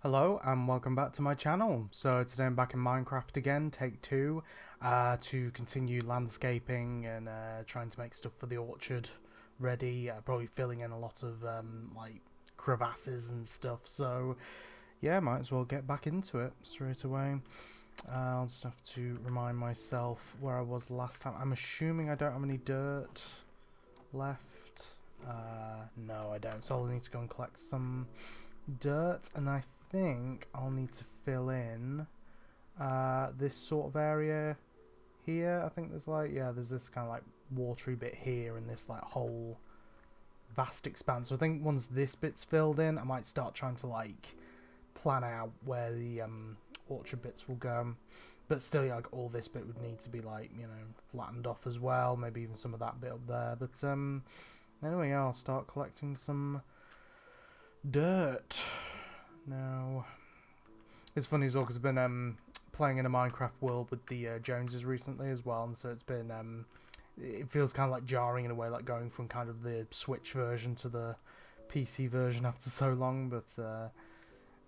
Hello and welcome back to my channel. So today I'm back in Minecraft again, take two, to continue landscaping and trying to make stuff for the orchard ready. Probably filling in a lot of like crevasses and stuff. So yeah, might as well get back into it straight away. I'll just have to remind myself where I was last time. I'm assuming I don't have any dirt left. No, I don't. So I'll need to go and collect some dirt, and I think I'll need to fill in this sort of area here. I think there's like, yeah, there's this kind of like watery bit here and this like whole vast expanse. So I think once this bit's filled in, I might start trying to like plan out where the orchard bits will go. But still, yeah, like all this bit would need to be like, you know, flattened off as well. Maybe even some of that bit up there. But anyway, yeah, I'll start collecting some dirt. Now, it's funny as well because I've been playing in a Minecraft world with the Joneses recently as well, and so it's been it feels kind of like jarring in a way, like going from kind of the Switch version to the PC version after so long. But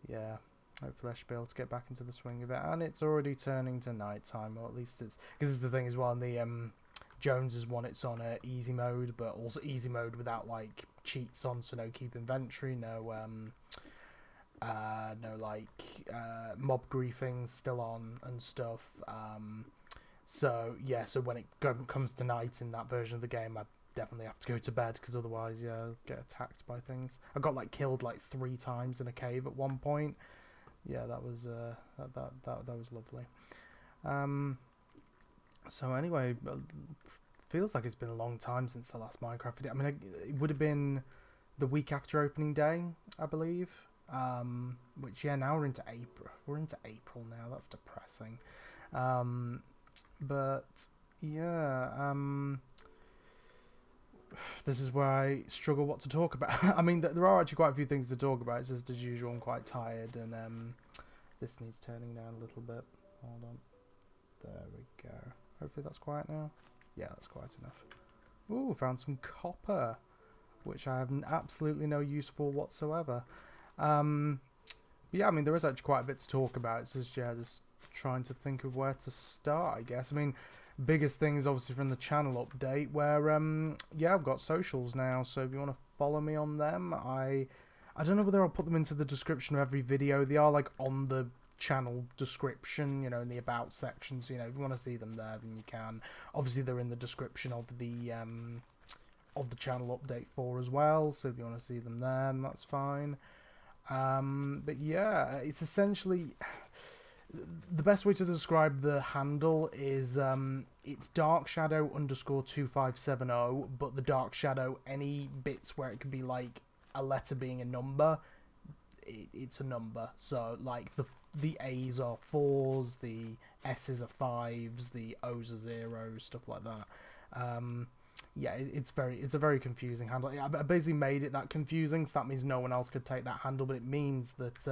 yeah, hopefully I should be able to get back into the swing of it. And it's already turning to night time, or at least it's because it's the thing as well. In the Joneses one, it's on easy mode, but also easy mode without like cheats on, so no keep inventory, no mob griefing still on and stuff. So yeah, so when it comes to night in that version of the game, I definitely have to go to bed because otherwise, yeah, I'll get attacked by things. I got like killed like 3 times in a cave at one point. Yeah, that was that was lovely. So anyway, feels like it's been a long time since the last Minecraft video. I mean, it would have been the week after opening day, I believe. Which, yeah, now we're into April. We're into April now. That's depressing. But yeah, this is where I struggle what to talk about. I mean, there are actually quite a few things to talk about. It's just as usual, I'm quite tired, and this needs turning down a little bit. Hold on. There we go. Hopefully that's quiet now. Yeah, that's quiet enough. Ooh, found some copper, which I have absolutely no use for whatsoever. But yeah, I mean, there is actually quite a bit to talk about. It's just, yeah, just trying to think of where to start, I guess. I mean, biggest thing is obviously from the channel update, where, yeah, I've got socials now, so if you want to follow me on them, I don't know whether I'll put them into the description of every video. They are, like, on the channel description, you know, in the about section, so, you know, if you want to see them there, then you can. Obviously, they're in the description of the channel update 4 as well, so if you want to see them there, then that's fine. But yeah, it's essentially the best way to describe the handle is it's Dark Shadow _2570, but the Dark Shadow, any bits where it could be like a letter being a number, it's a number. So like the A's are 4s, the S's are 5s, the O's are 0s, stuff like that. Yeah, it's a very confusing handle. I basically made it that confusing, so that means no one else could take that handle. But it means that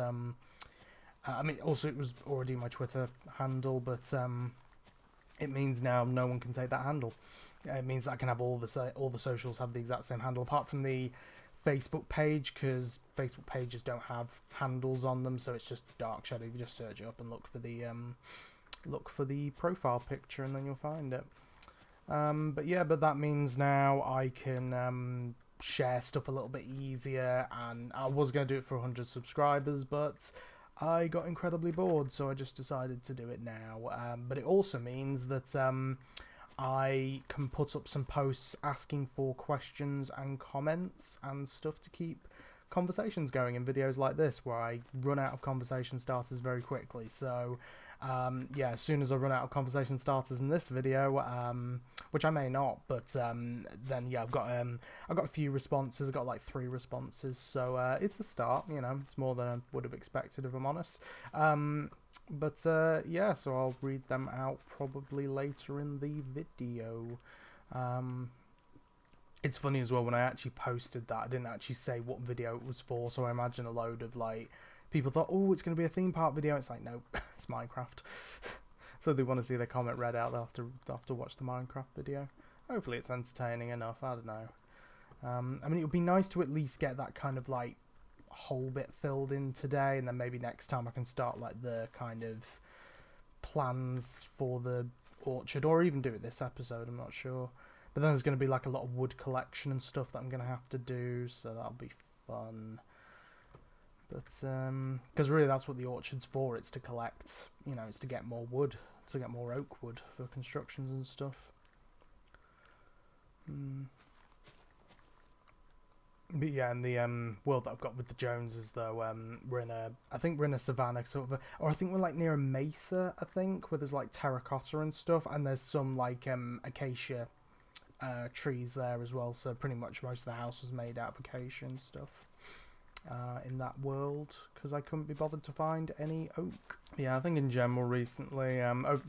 I mean, also it was already my Twitter handle, but it means now no one can take that handle. It means that I can have all the socials have the exact same handle, apart from the Facebook page, because Facebook pages don't have handles on them, so it's just Dark Shadow. You just search it up and look for the profile picture, and then you'll find it. But yeah, but that means now I can share stuff a little bit easier, and I was going to do it for 100 subscribers, but I got incredibly bored, so I just decided to do it now. But it also means that I can put up some posts asking for questions and comments and stuff to keep conversations going in videos like this, where I run out of conversation starters very quickly. So yeah, as soon as I run out of conversation starters in this video, which I may not, but then yeah, I've got a few responses. I've got like 3 responses, so it's a start. You know, it's more than I would have expected, if I'm honest. But yeah, so I'll read them out probably later in the video. It's funny as well, when I actually posted that, I didn't actually say what video it was for, so I imagine a load of like people thought, oh, it's going to be a theme park video. It's like, no, it's Minecraft. So they want to see their comment read out, they'll have to watch the Minecraft video. Hopefully it's entertaining enough, I don't know. I mean, it would be nice to at least get that kind of like whole bit filled in today, and then maybe next time I can start like the kind of plans for the orchard, or even do it this episode, I'm not sure. But then there's going to be like a lot of wood collection and stuff that I'm going to have to do, so that'll be fun. But because really that's what the orchard's for, it's to collect, it's to get more wood, to get more oak wood for constructions and stuff. But yeah, in the world that I've got with the Joneses, though, I think we're in a savannah sort of, or I think we're like near a mesa, I think, where there's like terracotta and stuff, and there's some like acacia trees there as well. So pretty much most of the house was made out of acacia and stuff in that world, because I couldn't be bothered to find any oak. Yeah, I think in general recently,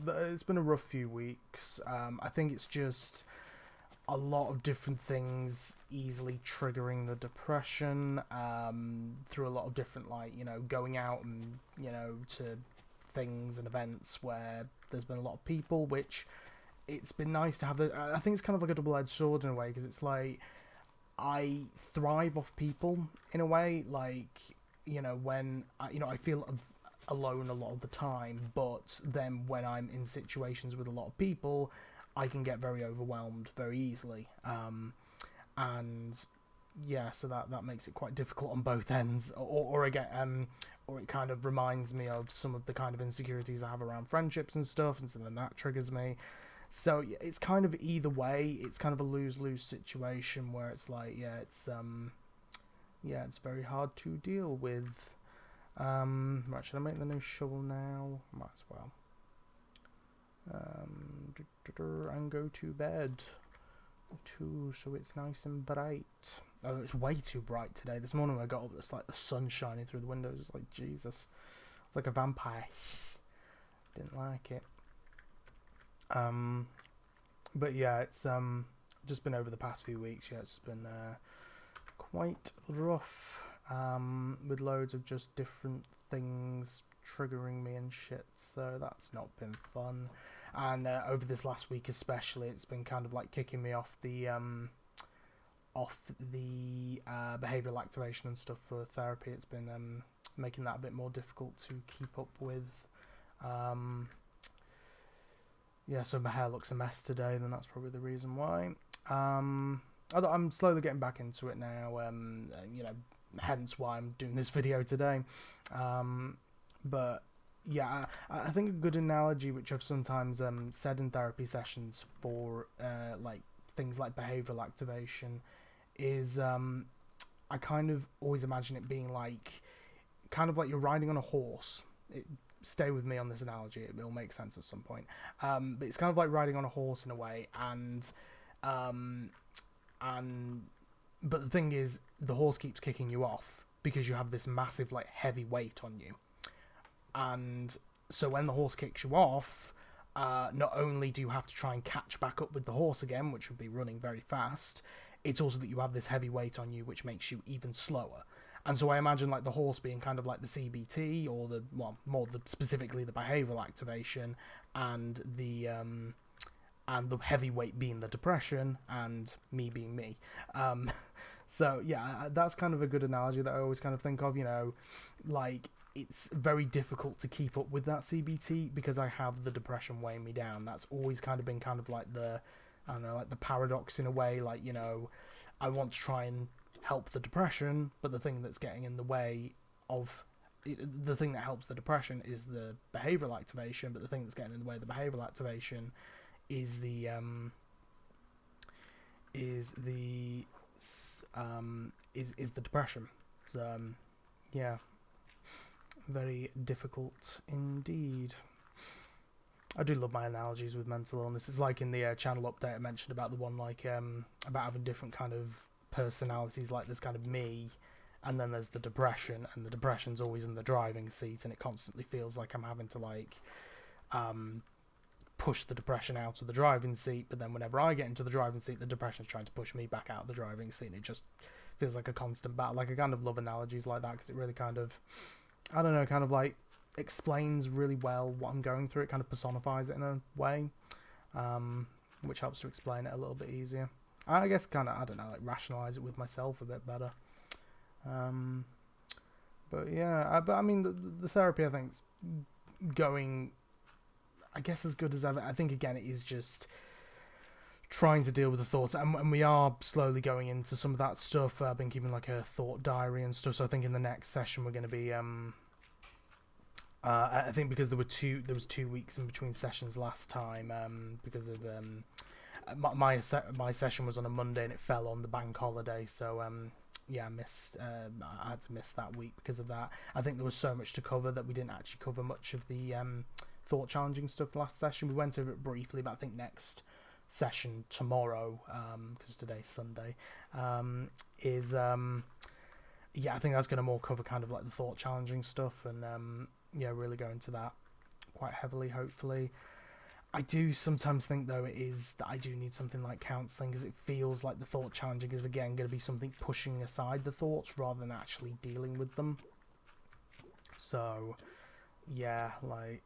it's been a rough few weeks. I think it's just a lot of different things easily triggering the depression through a lot of different, like, going out and, to things and events where there's been a lot of people, which it's been nice to have. I think it's kind of like a double-edged sword in a way, because it's like I thrive off people in a way, like, when I feel alone a lot of the time, but then when I'm in situations with a lot of people, I can get very overwhelmed very easily, and yeah, so that makes it quite difficult on both ends. Or again, or it kind of reminds me of some of the kind of insecurities I have around friendships and stuff, and so then that triggers me. So yeah, it's kind of either way. It's kind of a lose-lose situation where it's like, it's very hard to deal with. Right, should I make the new shovel now? Might as well. And go to bed too, so it's nice and bright. Oh, it's way too bright today. This morning when I got up, it's like the sun shining through the windows. It's like, Jesus, it's like a vampire. Didn't like it. But yeah, it's just been over the past few weeks. Yeah, it's been quite rough. With loads of just different things triggering me and shit, so that's not been fun. And over this last week especially, it's been kind of like kicking me off the behavioural activation and stuff for therapy. It's been making that a bit more difficult to keep up with. Yeah, so my hair looks a mess today, then that's probably the reason why. I'm slowly getting back into it now, hence why I'm doing this video today. But yeah, I think a good analogy, which I've sometimes said in therapy sessions for like things like behavioural activation, is I kind of always imagine it being like, kind of like you're riding on a horse. Stay with me on this analogy; it will make sense at some point. But it's kind of like riding on a horse in a way, but the thing is, the horse keeps kicking you off because you have this massive, like, heavy weight on you. And so when the horse kicks you off, not only do you have to try and catch back up with the horse again, which would be running very fast, it's also that you have this heavy weight on you, which makes you even slower. And so I imagine, like, the horse being kind of like the CBT, or specifically the behavioural activation, and the heavy weight being the depression, and me being me. So yeah, that's kind of a good analogy that I always kind of think of, like, it's very difficult to keep up with that CBT because I have the depression weighing me down. That's always kind of been kind of like the paradox in a way, like, I want to try and help the depression, but the thing that's getting in the way of the thing that helps the depression is the behavioural activation, but the thing that's getting in the way of the behavioural activation is the depression. So yeah, very difficult indeed. I do love my analogies with mental illness. It's like in the channel update I mentioned about the one, like, about having different kind of personalities. Like, there's kind of me, and then there's the depression, and the depression's always in the driving seat, and it constantly feels like I'm having to, like, push the depression out of the driving seat, but then whenever I get into the driving seat, the depression's trying to push me back out of the driving seat, and it just feels like a constant battle. Like, I kind of love analogies like that, because it really kind of, I don't know, kind of like explains really well what I'm going through. It kind of personifies it in a way, which helps to explain it a little bit easier. I guess kind of, I don't know, like rationalize it with myself a bit better. But yeah, but I mean, the therapy I think's going, I guess, as good as ever. I think again it is just trying to deal with the thoughts, and we are slowly going into some of that stuff. I've been keeping like a thought diary and stuff, so I think in the next session we're going to be I think because there was 2 weeks in between sessions last time, because of my session was on a Monday and it fell on the bank holiday, so yeah, I had to miss that week because of that. I think there was so much to cover that we didn't actually cover much of the thought challenging stuff last session. We went over it briefly, but I think next session tomorrow, because today's Sunday, is yeah, I think that's going to more cover kind of like the thought challenging stuff, and yeah, really go into that quite heavily, hopefully. I do sometimes think, though, it is that I do need something like counselling, because it feels like the thought challenging is, again, going to be something pushing aside the thoughts rather than actually dealing with them. So, yeah, like,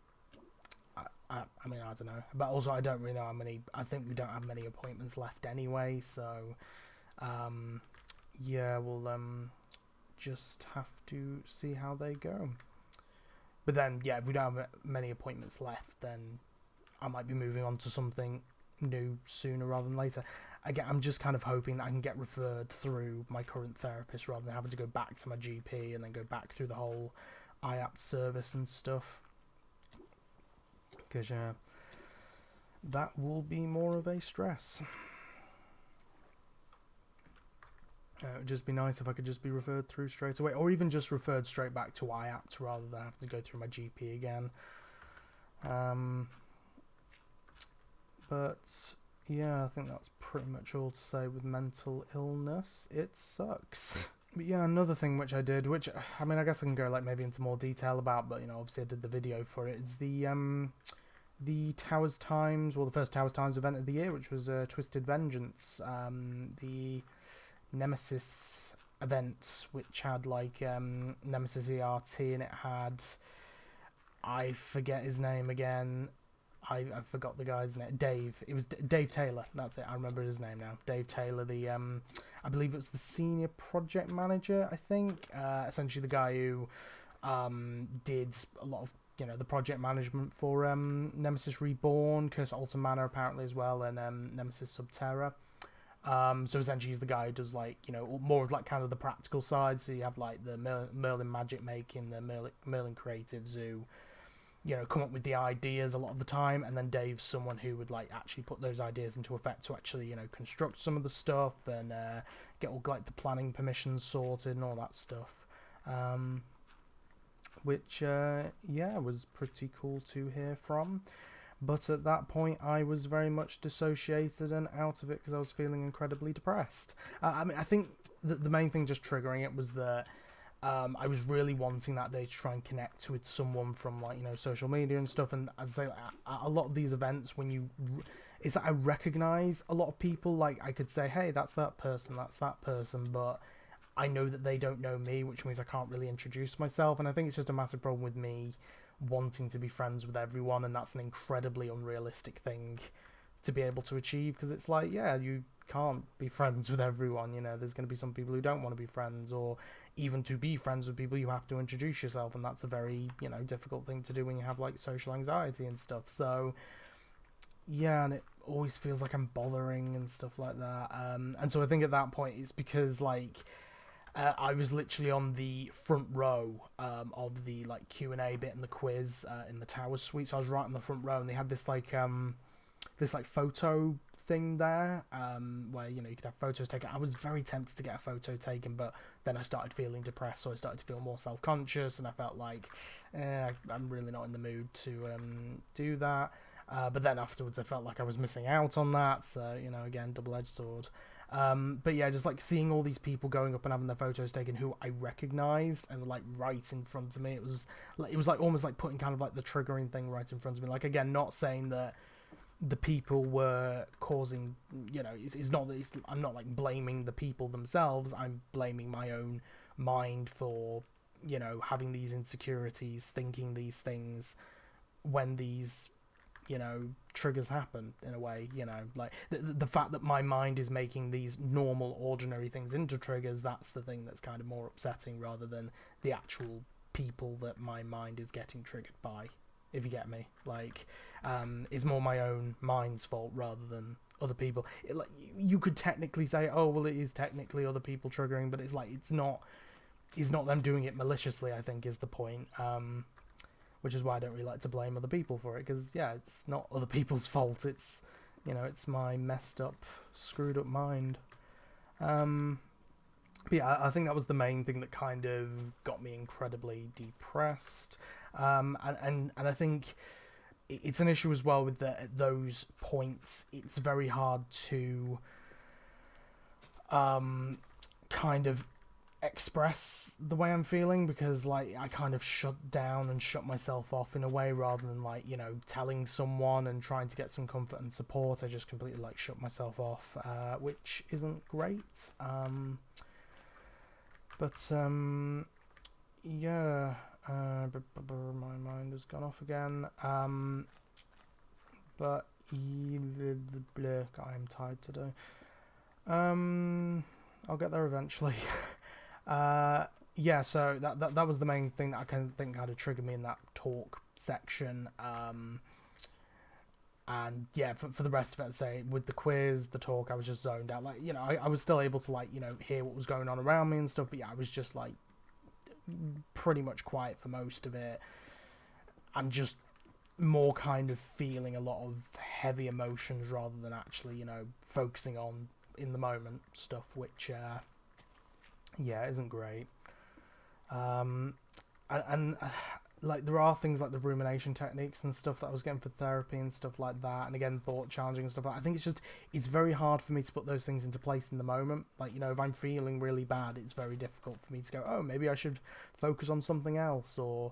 I mean, I don't know. But also, I don't really know how many, I think we don't have many appointments left anyway, so, yeah, we'll just have to see how they go. But then, yeah, if we don't have many appointments left, then I might be moving on to something new sooner rather than later. Again, I'm just kind of hoping that I can get referred through my current therapist rather than having to go back to my GP and then go back through the whole IAPT service and stuff. Because, yeah, that will be more of a stress. It would just be nice if I could just be referred through straight away, or even just referred straight back to IAPT rather than have to go through my GP again. But yeah, I think that's pretty much all to say with mental illness. It sucks. But yeah, another thing which I did, which, I mean, I guess I can go like maybe into more detail about, but you know, obviously I did the video for it. It's the Towers Times, well, the first Towers Times event of the year, which was Twisted Vengeance, the Nemesis event, which had like Nemesis ERT, and it had, I forget his name again. I forgot the guy's name. Dave. It was Dave Taylor. That's it. I remember his name now. Dave Taylor. The I believe it was the senior project manager. I think essentially the guy who did a lot of, you know, the project management for Nemesis Reborn, Curse of Alton Manor apparently as well, and Nemesis Subterra. So essentially he's the guy who does, like, you know, more of like kind of the practical side. So you have like the Merlin magic making, the Merlin creatives who, you know, come up with the ideas a lot of the time, and then Dave's someone who would like actually put those ideas into effect to actually, you know, construct some of the stuff and get all like the planning permissions sorted and all that stuff, which yeah, was pretty cool to hear from. But at that point I was very much dissociated and out of it because I was feeling incredibly depressed. I mean, I think the main thing just triggering it was that I was really wanting that day to try and connect with someone from, like, you know, social media and stuff. And as I say, a lot of these events, it's that I recognise a lot of people. Like, I could say, hey, that's that person, but I know that they don't know me, which means I can't really introduce myself. And I think it's just a massive problem with me wanting to be friends with everyone, and that's an incredibly unrealistic thing to be able to achieve, because it's like, yeah, you can't be friends with everyone, you know, there's going to be some people who don't want to be friends, or even to be friends with people you have to introduce yourself, and that's a very, you know, difficult thing to do when you have like social anxiety and stuff. So yeah, and it always feels like I'm bothering and stuff like that, and so I think at that point it's because like I was literally on the front row of the like Q&A bit and the quiz in the Towers suite, so I was right in the front row, and they had this like photo thing there, where, you know, you could have photos taken. I was very tempted to get a photo taken, but then I started feeling depressed, so I started to feel more self-conscious, and I felt like I'm really not in the mood to do that. But then afterwards I felt like I was missing out on that, so, you know, again, double-edged sword. But yeah, just like seeing all these people going up and having their photos taken who I recognised and were like right in front of me, it was like almost like putting kind of like the triggering thing right in front of me. Like, again, not saying that the people were causing, you know, it's not that I'm not like blaming the people themselves, I'm blaming my own mind for, you know, having these insecurities, thinking these things when these you know, triggers happen in a way, you know, like the fact that my mind is making these normal, ordinary things into triggers, that's the thing that's kind of more upsetting rather than the actual people that my mind is getting triggered by, if you get me. Like, it's more my own mind's fault rather than other people. Like, you could technically say, oh, well, it is technically other people triggering, but it's like, it's not them doing it maliciously, I think, is the point. Which is why I don't really like to blame other people for it, because, yeah, it's not other people's fault. It's, you know, it's my messed up, screwed up mind. But yeah, I think that was the main thing that kind of got me incredibly depressed. And I think it's an issue as well with those points. It's very hard to kind of express the way I'm feeling, because like I kind of shut down and shut myself off in a way, rather than like, you know, telling someone and trying to get some comfort and support. I just completely like shut myself off, which isn't great. Yeah, my mind has gone off again. But I am tired today. I'll get there eventually. Yeah, so that was the main thing that I kind of think kind of triggered me in that talk section. And yeah, for the rest of it, I'd say with the quiz, the talk, I was just zoned out. Like, you know, I was still able to, like, you know, hear what was going on around me and stuff, but yeah, I was just like pretty much quiet for most of it. I'm just more kind of feeling a lot of heavy emotions rather than actually, you know, focusing on in the moment stuff, which yeah, isn't great. And like, there are things like the rumination techniques and stuff that I was getting for therapy and stuff like that, and again, thought challenging and stuff like that. I think it's very hard for me to put those things into place in the moment. Like, you know, if I'm feeling really bad, it's very difficult for me to go, oh, maybe I should focus on something else, or,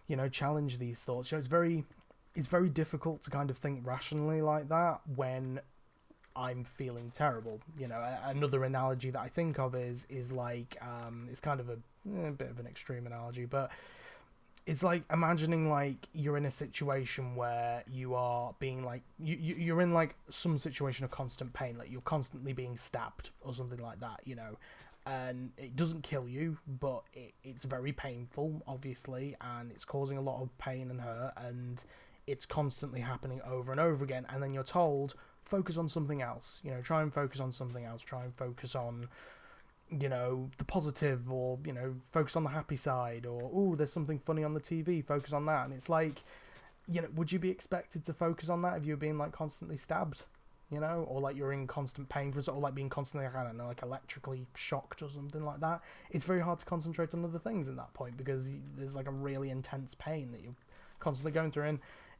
you know, challenge these thoughts. You know, it's very difficult to kind of think rationally like that when I'm feeling terrible. You know, another analogy that I think of is like, it's kind of a bit of an extreme analogy, but it's like imagining like you're in a situation where you are being like, you're in like some situation of constant pain, like you're constantly being stabbed or something like that, you know, and it doesn't kill you, but it's very painful, obviously, and it's causing a lot of pain and hurt, and it's constantly happening over and over again, and then you're told, focus on something else, you know, try and focus on something else, try and focus on, you know, the positive, or, you know, focus on the happy side, or, oh, there's something funny on the TV, focus on that. And it's like, you know, would you be expected to focus on that if you're being like constantly stabbed, you know, or like you're in constant pain, or like being constantly, I don't know, like electrically shocked or something like that? It's very hard to concentrate on other things in that point, because there's like a really intense pain that you're constantly going through. And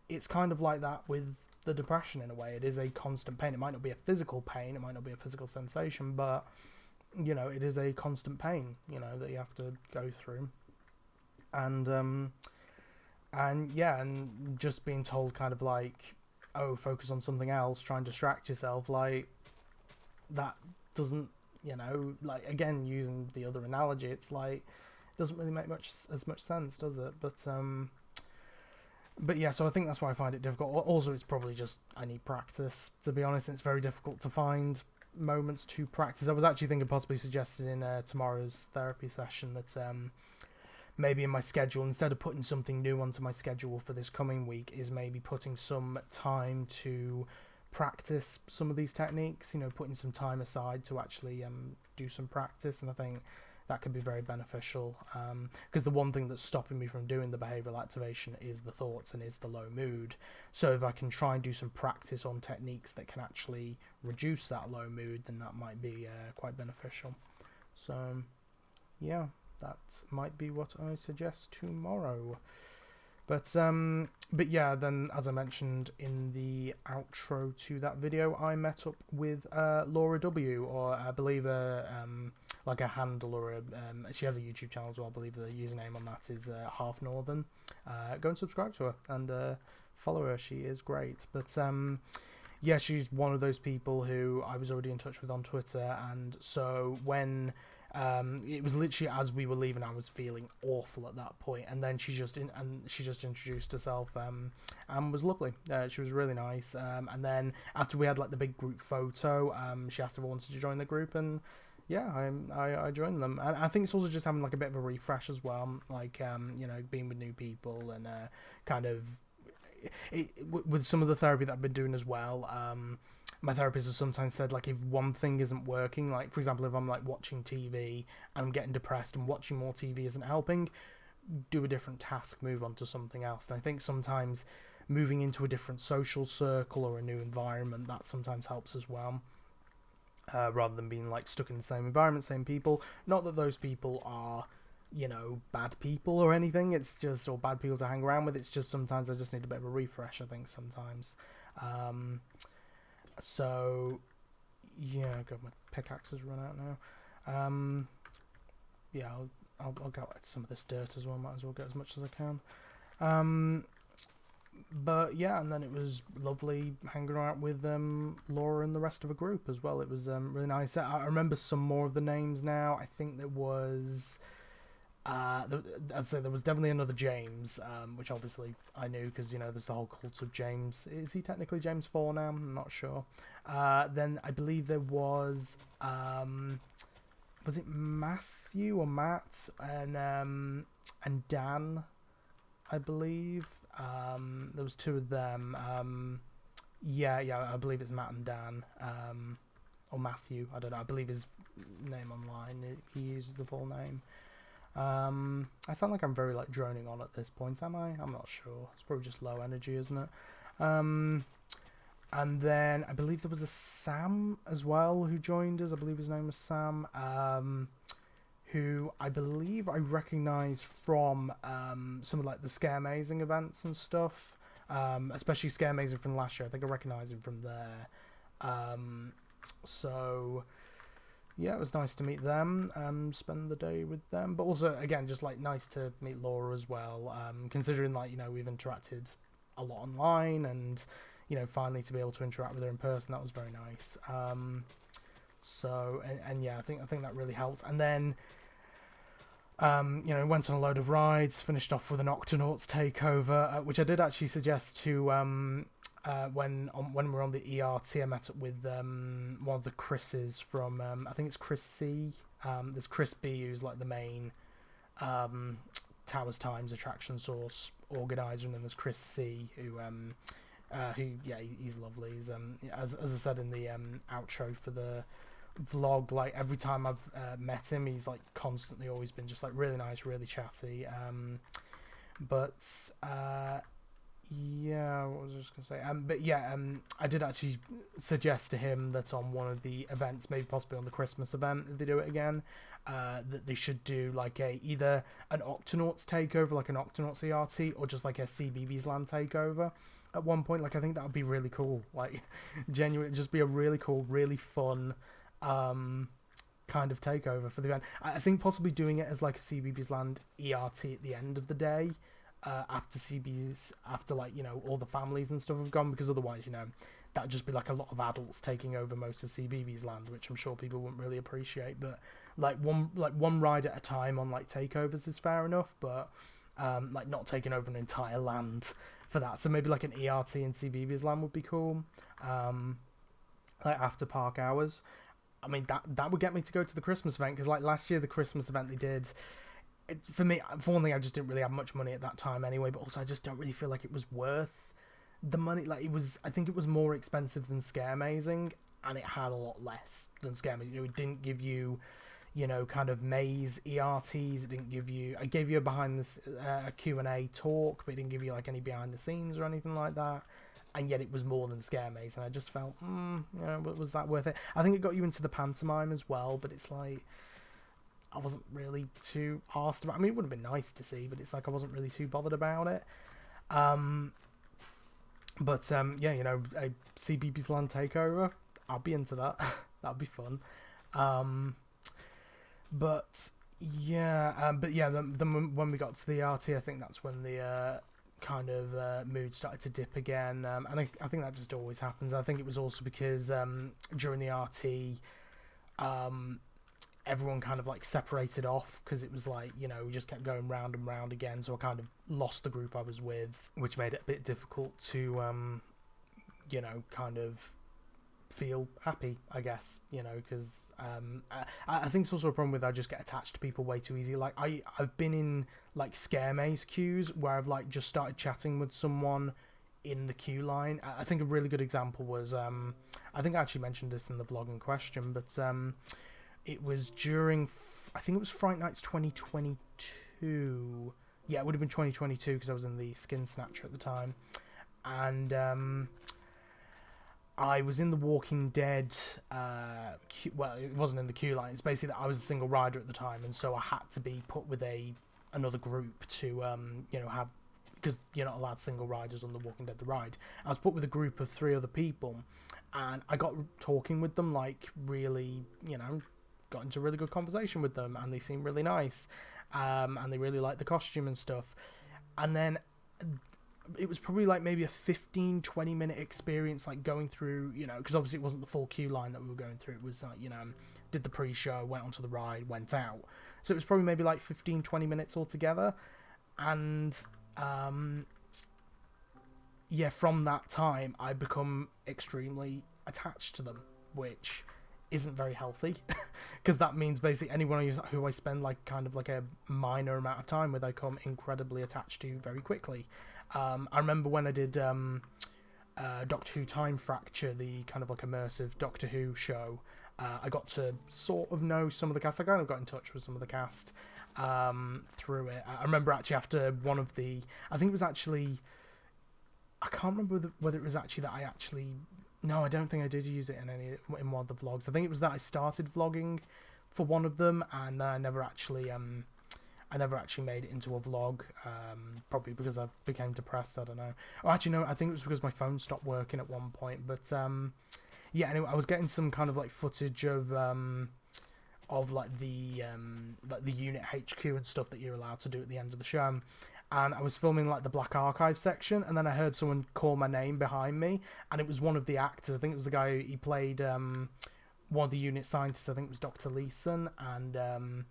it's kind of like that with the depression in a way. It is a constant pain. It might not be a physical pain, it might not be a physical sensation, but, you know, it is a constant pain, you know, that you have to go through. And yeah, and just being told kind of like, oh, focus on something else, try and distract yourself, like, that doesn't, you know, like, again, using the other analogy, it's like, it doesn't really make as much sense, does it? But yeah, so I think that's why I find it difficult. Also, it's probably just, I need practice, to be honest. It's very difficult to find moments to practice. I was actually thinking, possibly suggested in tomorrow's therapy session, that maybe in my schedule, instead of putting something new onto my schedule for this coming week, is maybe putting some time to practice some of these techniques, you know, putting some time aside to actually do some practice. And I think that could be very beneficial, because the one thing that's stopping me from doing the behavioural activation is the thoughts and is the low mood. So if I can try and do some practice on techniques that can actually reduce that low mood, then that might be quite beneficial. So yeah, that might be what I suggest tomorrow. But yeah, then, as I mentioned in the outro to that video, I met up with Laura W, or I believe like a handle, or she has a YouTube channel as well. I believe the username on that is Half Northern. Go and subscribe to her and follow her. She is great. But yeah, she's one of those people who I was already in touch with on Twitter, and so when It was literally as we were leaving, I was feeling awful at that point, and then she just introduced herself, and was lovely. She was really nice. And then after we had like the big group photo, she asked if I wanted to join the group, and yeah, I joined them. And I think it's also just having like a bit of a refresh as well, like being with new people and kind of with some of the therapy that I've been doing as well. My therapist has sometimes said, like, if one thing isn't working, like, for example, if I'm, like, watching TV and I'm getting depressed and watching more TV isn't helping, do a different task, move on to something else. And I think sometimes moving into a different social circle or a new environment, that sometimes helps as well, rather than being, like, stuck in the same environment, same people. Not that those people are, bad people or anything, it's just, or bad people to hang around with, it's just sometimes I just need a bit of a refresh, I think, sometimes. So, yeah, God, my pickaxe has run out now. Yeah, I'll get some of this dirt as well. Might as well get as much as I can. But yeah, and then it was lovely hanging out with Laura and the rest of the group as well. It was really nice. I remember some more of the names now. I think there was. I'd say there was definitely another James, which obviously I knew because there's the whole cult of James. Is he technically James 4 now? I'm not sure. Then I believe there was it Matthew or Matt and Dan, I believe. There was two of them. Yeah, I believe it's Matt and Dan, or Matthew. I don't know. I believe his name online. He uses the full name. I sound like I'm very like droning on at this point, am I? I'm not sure. It's probably just low energy, isn't it? And then I believe there was a Sam as well who joined us. I believe his name was Sam, who I believe I recognise from some of like the Scaremazing events and stuff, especially Scaremazing from last year. I think I recognise him from there. So yeah, it was nice to meet them, spend the day with them, but also again just like nice to meet Laura as well, considering like we've interacted a lot online, and finally to be able to interact with her in person, that was very nice. So and yeah, I think that really helped. And then went on a load of rides, finished off with an Octonauts takeover, which I did actually suggest to when we were on the ERT. I met up with one of the Chris's from I think it's Chris C. There's Chris B, who's like the main Towers Times attraction source organizer, and then there's Chris C, who yeah, he's lovely. He's as I said in the outro for the vlog, like every time I've met him, he's like constantly always been just like really nice, really chatty. But yeah, what was I just gonna say? But yeah, I did actually suggest to him that on one of the events, maybe possibly on the Christmas event, if they do it again, that they should do like either an Octonauts takeover, like an Octonauts ERT, or just like a CBeebies Land takeover at one point. Like I think that would be really cool. Like genuinely, just be a really cool, really fun kind of takeover for the event. I think possibly doing it as like a CBeebies Land ERT at the end of the day. After like all the families and stuff have gone, because otherwise that'd just be like a lot of adults taking over most of CBeebies Land, which I'm sure people wouldn't really appreciate. But like one ride at a time on like takeovers is fair enough, but like not taking over an entire land for that. So maybe like an ERT in CBeebies Land would be cool, like after park hours. I mean that would get me to go to the Christmas event, because like last year the Christmas event they did, for me, for one thing, I just didn't really have much money at that time anyway, but also I just don't really feel like it was worth the money. Like I think it was more expensive than Scaremazing, and it had a lot less than Scaremazing. It didn't give you, kind of maze ERTs. It didn't give you. I gave you a behind the Q&A talk, but it didn't give you like any behind the scenes or anything like that. And yet it was more than Scaremaze, and I just felt, was that worth it? I think it got you into the pantomime as well, but it's like, I wasn't really too arsed about. I mean, it would have been nice to see, but it's like I wasn't really too bothered about it. But yeah, a CBeebies Land takeover, I'll be into that. That'd be fun. But yeah, then when we got to the RT, I think that's when the kind of mood started to dip again. And I think that just always happens. I think it was also because during the RT, everyone kind of like separated off because it was like, you know, we just kept going round and round again. So I kind of lost the group I was with, which made it a bit difficult to, you know, kind of feel happy, I guess, you know, because I think it's also a problem with I just get attached to people way too easy. Like I've been in like scare maze queues where I've like just started chatting with someone in the queue line. I think a really good example was I think I actually mentioned this in the vlog in question, but it was during I think it was Fright Nights 2022. Yeah, it would have been 2022 because I was in the Skin Snatcher at the time, and I was in the Walking Dead queue, well, it wasn't in the queue line, it's basically that I was a single rider at the time, and so I had to be put with another group to you know, have, because you're not allowed single riders on the Walking Dead the ride. I was put with a group of 3 other people, and I got talking with them, like really, you know, got into a really good conversation with them, and they seemed really nice, and they really liked the costume and stuff. And then it was probably like maybe a 15-20 minute experience, like going through, you know, because obviously it wasn't the full queue line that we were going through. It was like, you know, did the pre-show, went onto the ride, went out. So it was probably maybe like 15-20 minutes altogether. And yeah, from that time I become extremely attached to them, which isn't very healthy, because that means basically anyone who I spend like kind of like a minor amount of time with, I become incredibly attached to very quickly. I remember when I did Doctor Who Time Fracture, the kind of like immersive Doctor Who show, I got to sort of know some of the cast. I kind of got in touch with some of the cast through it. I remember actually after one of the, I think it was actually, I can't remember whether it was actually that I actually, no, I don't think I did use it in one of the vlogs. I think it was that I started vlogging for one of them, and I never actually made it into a vlog, probably because I became depressed, I don't know. Or actually, no, I think it was because my phone stopped working at one point. But yeah, anyway, I was getting some kind of like footage of like the unit HQ and stuff that you're allowed to do at the end of the show. And I was filming like the Black Archive section, and then I heard someone call my name behind me, and it was one of the actors. I think it was the guy he played one of the unit scientists. I think it was Dr. Leeson, and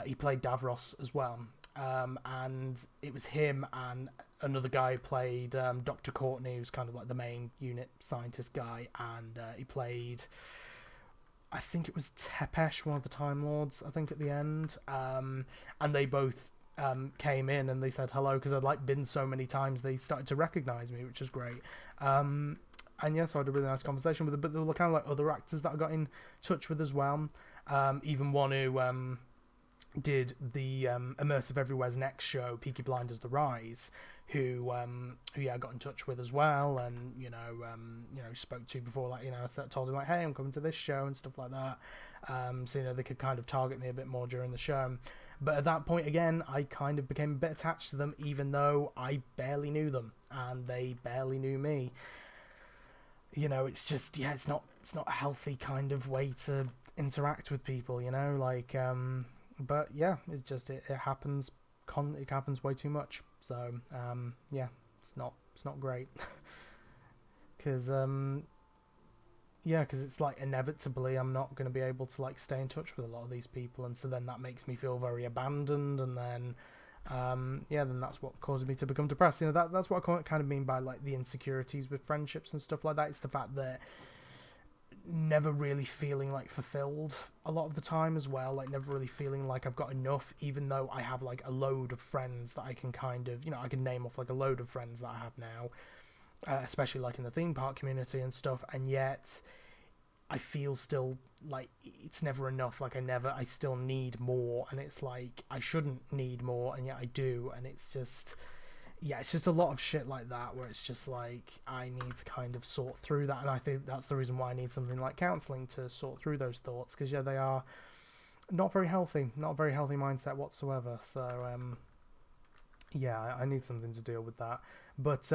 he played Davros as well. And it was him and another guy who played Dr. Courtney, who's kind of like the main unit scientist guy, and he played, I think it was Tepesh, one of the Time Lords, I think, at the end. And they both came in and they said hello, because I'd like been so many times they started to recognize me, which was great. And yeah, so I had a really nice conversation with them. But there were kind of like other actors that I got in touch with as well. Even one who did the Immersive Everywhere's next show, Peaky Blinders: The Rise, who yeah, I got in touch with as well, and you know, spoke to before, like, you know, I told him like, hey, I'm coming to this show and stuff like that. So you know, they could kind of target me a bit more during the show. But at that point again, I kind of became a bit attached to them, even though I barely knew them and they barely knew me. You know, it's just, yeah, it's not a healthy kind of way to interact with people, you know, like but yeah, it's just it happens it happens way too much. So yeah, it's not great. Because yeah, because it's like inevitably I'm not going to be able to like stay in touch with a lot of these people, and so then that makes me feel very abandoned, and then yeah, then that's what causes me to become depressed. You know, that's what I kind of mean by like the insecurities with friendships and stuff like that. It's the fact that never really feeling like fulfilled a lot of the time as well, like never really feeling like I've got enough, even though I have like a load of friends that I can kind of, you know, I can name off like a load of friends that I have now, especially like in the theme park community and stuff, and yet I feel still like it's never enough. Like I still need more, and it's like I shouldn't need more, and yet I do, and it's just, yeah, it's just a lot of shit like that, where it's just like I need to kind of sort through that, and I think that's the reason why I need something like counselling to sort through those thoughts, because yeah, they are not very healthy, not a very healthy mindset whatsoever. So yeah, I need something to deal with that. But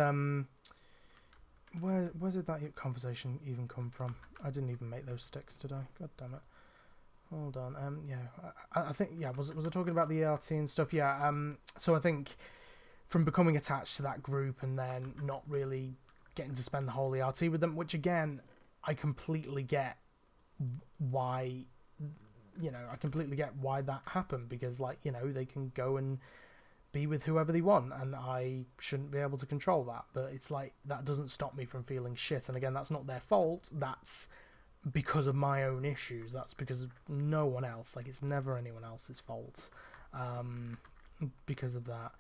where did that conversation even come from? I didn't even make those sticks today. God damn it. Hold on. Yeah, I think, yeah, was I talking about the ERT and stuff? Yeah. So I think from becoming attached to that group and then not really getting to spend the whole ERT with them, which again, I completely get why you know, I completely get why that happened, because, like, you know, they can go and be with whoever they want, and I shouldn't be able to control that. But it's like, that doesn't stop me from feeling shit. And again, that's not their fault. That's because of my own issues. That's because of no one else. Like, it's never anyone else's fault because of that.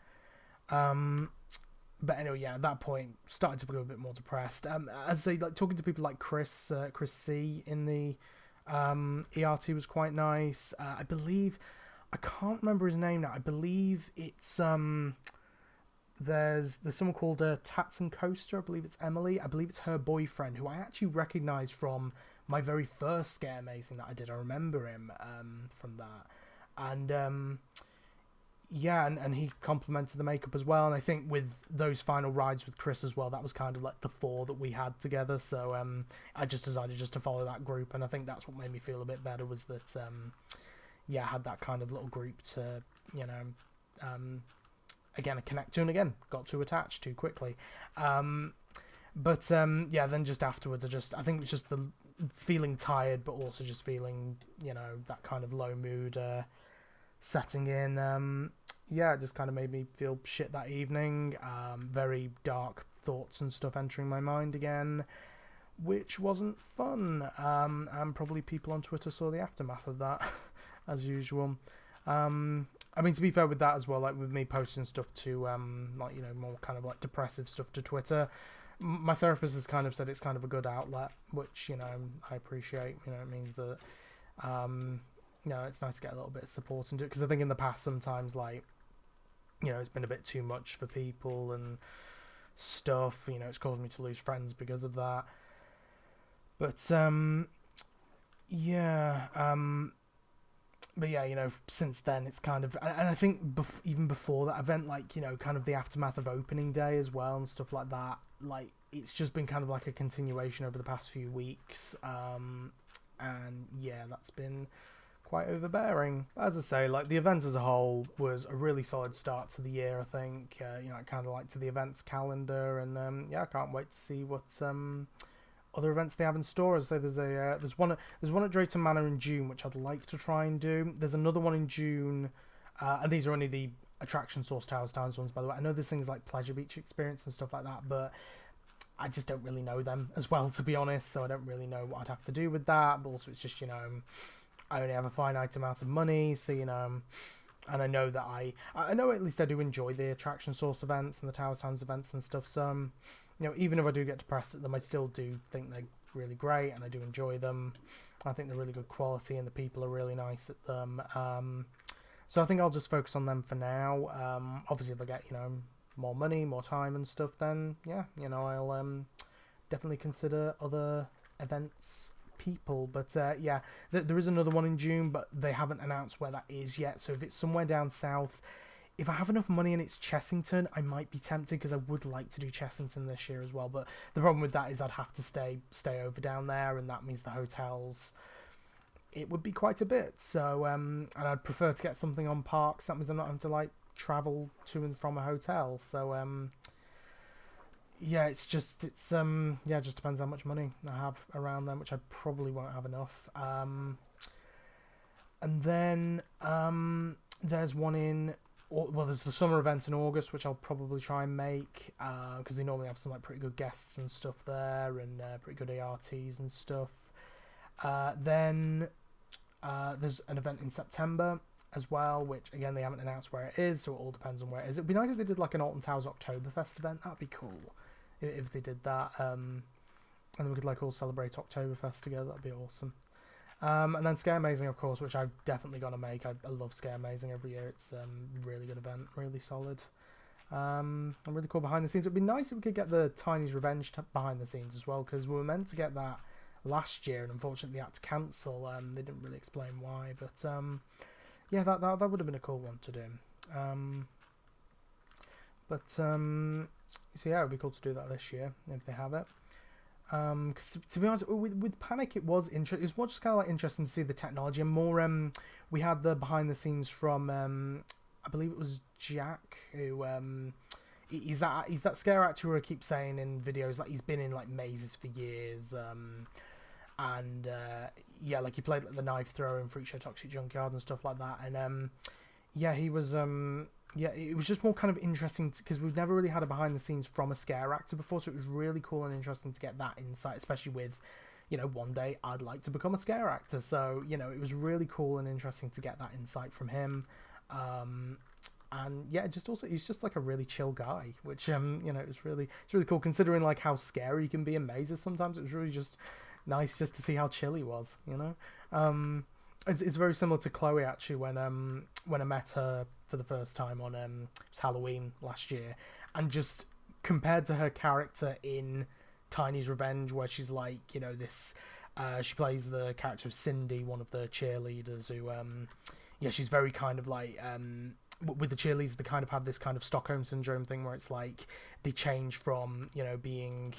But anyway, yeah, at that point, started to become a bit more depressed. As they, like, talking to people like Chris C in the ERT was quite nice. I believe, I can't remember his name now. I believe it's there's someone called Tats and Coaster. I believe it's Emily. I believe it's her boyfriend, who I actually recognised from my very first Scare Amazing that I did. I remember him from that, and yeah, and he complimented the makeup as well. And I think with those final rides with Chris as well, that was kind of like the 4 that we had together. So I just decided just to follow that group, and I think that's what made me feel a bit better, was that yeah, I had that kind of little group to, you know, again, connect to, and again, got too attached too quickly. But yeah, then just afterwards, I think it's just the feeling tired, but also just feeling, you know, that kind of low mood setting in. Yeah, it just kind of made me feel shit that evening. Very dark thoughts and stuff entering my mind again, which wasn't fun. And probably people on Twitter saw the aftermath of that, as usual. I mean, to be fair with that as well, like with me posting stuff to, like, you know, more kind of like depressive stuff to Twitter, my therapist has kind of said it's kind of a good outlet, which, you know, I appreciate. You know, it means that, you know, it's nice to get a little bit of support into it, because I think in the past sometimes, like, you know, it's been a bit too much for people and stuff. You know, it's caused me to lose friends because of that. But yeah, but yeah, you know, since then it's kind of, and I think even before that event, like, you know, kind of the aftermath of opening day as well and stuff like that, like, it's just been kind of like a continuation over the past few weeks, and yeah, that's been quite overbearing. As I say, like, the event as a whole was a really solid start to the year, I think. You know, I kind of like to the events calendar, and yeah, I can't wait to see what other events they have in store. As I say, there's one at Drayton Manor in June, which I'd like to try and do. There's another one in June, and these are only the Attraction Source Towers Towns ones, by the way. I know there's things like Pleasure Beach Experience and stuff like that, but I just don't really know them as well, to be honest, so I don't really know what I'd have to do with that. But also, it's just, you know, I only have a finite amount of money, so, you know, and I know that I know at least I do enjoy the Attraction Source events and the Towers Towns events and stuff, so, you know, even if I do get depressed at them, I still do think they're really great, and I do enjoy them. I think they're really good quality, and the people are really nice at them. So I think I'll just focus on them for now. Obviously, if I get, you know, more money, more time and stuff, then, yeah, you know, I'll definitely consider other events people. But yeah, there is another one in June, but they haven't announced where that is yet. So if it's somewhere down south, if I have enough money and it's Chessington, I might be tempted, because I would like to do Chessington this year as well. But the problem with that is I'd have to stay over down there, and that means the hotels, it would be quite a bit. So and I'd prefer to get something on parks. That means I'm not having to, like, travel to and from a hotel. So yeah, it's yeah, it just depends how much money I have around them, which I probably won't have enough. And then there's one in, well, there's the summer event in August, which I'll probably try and make, because they normally have some, like, pretty good guests and stuff there, and pretty good ARTs and stuff. Then there's an event in September as well, which, again, they haven't announced where it is, so it all depends on where it is. It'd be nice if they did, like, an Alton Towers Oktoberfest event. That'd be cool if they did that, and then we could, like, all celebrate Oktoberfest together. That'd be awesome. And then Scare Amazing, of course, which I've definitely got to make. I love Scare Amazing every year. It's a really good event, really solid, and really cool behind the scenes. It'd be nice if we could get the Tiny's Revenge behind the scenes as well, because we were meant to get that last year, and unfortunately had to cancel. They didn't really explain why, but yeah, that would have been a cool one to do. So yeah, it would be cool to do that this year if they have it. Cause to be honest, with Panic, it was interesting. It was more just kind of like interesting to see the technology, and more. We had the behind the scenes from I believe it was Jack, who he's that scare actor who I keep saying in videos, like, he's been in, like, mazes for years, and yeah, like he played like the knife thrower in Freak Show Toxic Junkyard and stuff like that, and yeah, he was yeah, it was just more kind of interesting because we've never really had a behind the scenes from a scare actor before, so it was really cool and interesting to get that insight, especially with, you know, one day I'd like to become a scare actor, so, you know, it was really cool and interesting to get that insight from him. And yeah, just also he's just like a really chill guy, which you know, it's really cool considering like how scary he can be in mazes sometimes. It was really just nice just to see how chill he was, you know. It's very similar to Chloe actually when I met her for the first time on it was Halloween last year, and just compared to her character in Tiny's Revenge, where she's like, you know, this she plays the character of Cindy, one of the cheerleaders, who yeah, she's very kind of like with the cheerleaders, they kind of have this kind of Stockholm syndrome thing where it's like they change from, you know, being,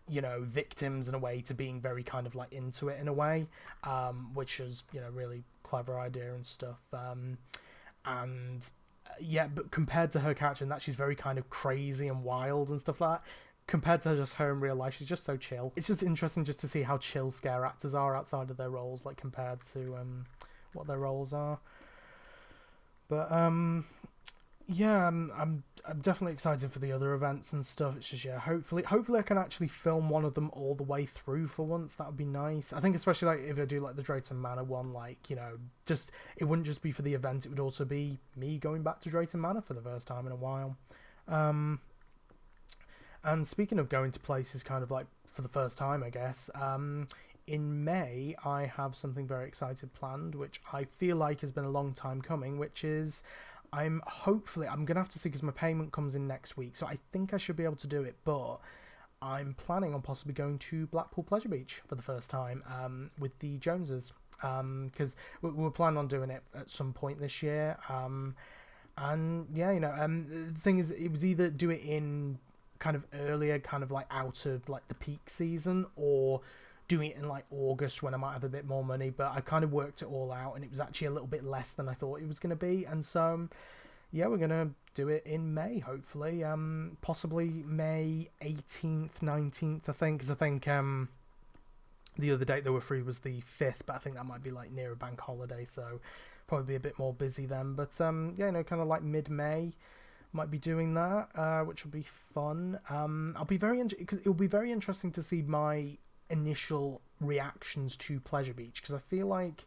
you know, victims in a way to being very kind of like into it in a way, which is, you know, really clever idea and stuff. And yeah, but compared to her character in that, she's very kind of crazy and wild and stuff like that. Compared to just her in real life, she's just so chill. It's just interesting just to see how chill scare actors are outside of their roles, like compared to what their roles are. But yeah, I'm definitely excited for the other events and stuff. It's just, yeah, hopefully I can actually film one of them all the way through for once. That would be nice. I think especially like if I do like the Drayton Manor one, like, you know, just it wouldn't just be for the event, it would also be me going back to Drayton Manor for the first time in a while. And speaking of going to places kind of like for the first time, I guess, in May I have something very exciting planned, which I feel like has been a long time coming, which is I'm gonna have to see because my payment comes in next week, so I think I should be able to do it, but I'm planning on possibly going to Blackpool Pleasure Beach for the first time with the Joneses, because we were planning on doing it at some point this year, and yeah, you know, the thing is, it was either do it in kind of earlier, kind of like out of like the peak season, or doing it in like August when I might have a bit more money, but I kind of worked it all out and it was actually a little bit less than I thought it was going to be, and so yeah, we're going to do it in May, hopefully, possibly May 18th, 19th, I think, because I think the other date they were free was the 5th, but I think that might be like near a bank holiday, so probably be a bit more busy then, but yeah, you know, kind of like mid-May might be doing that, which will be fun. I'll be because it'll be very interesting to see my initial reactions to Pleasure Beach, because I feel like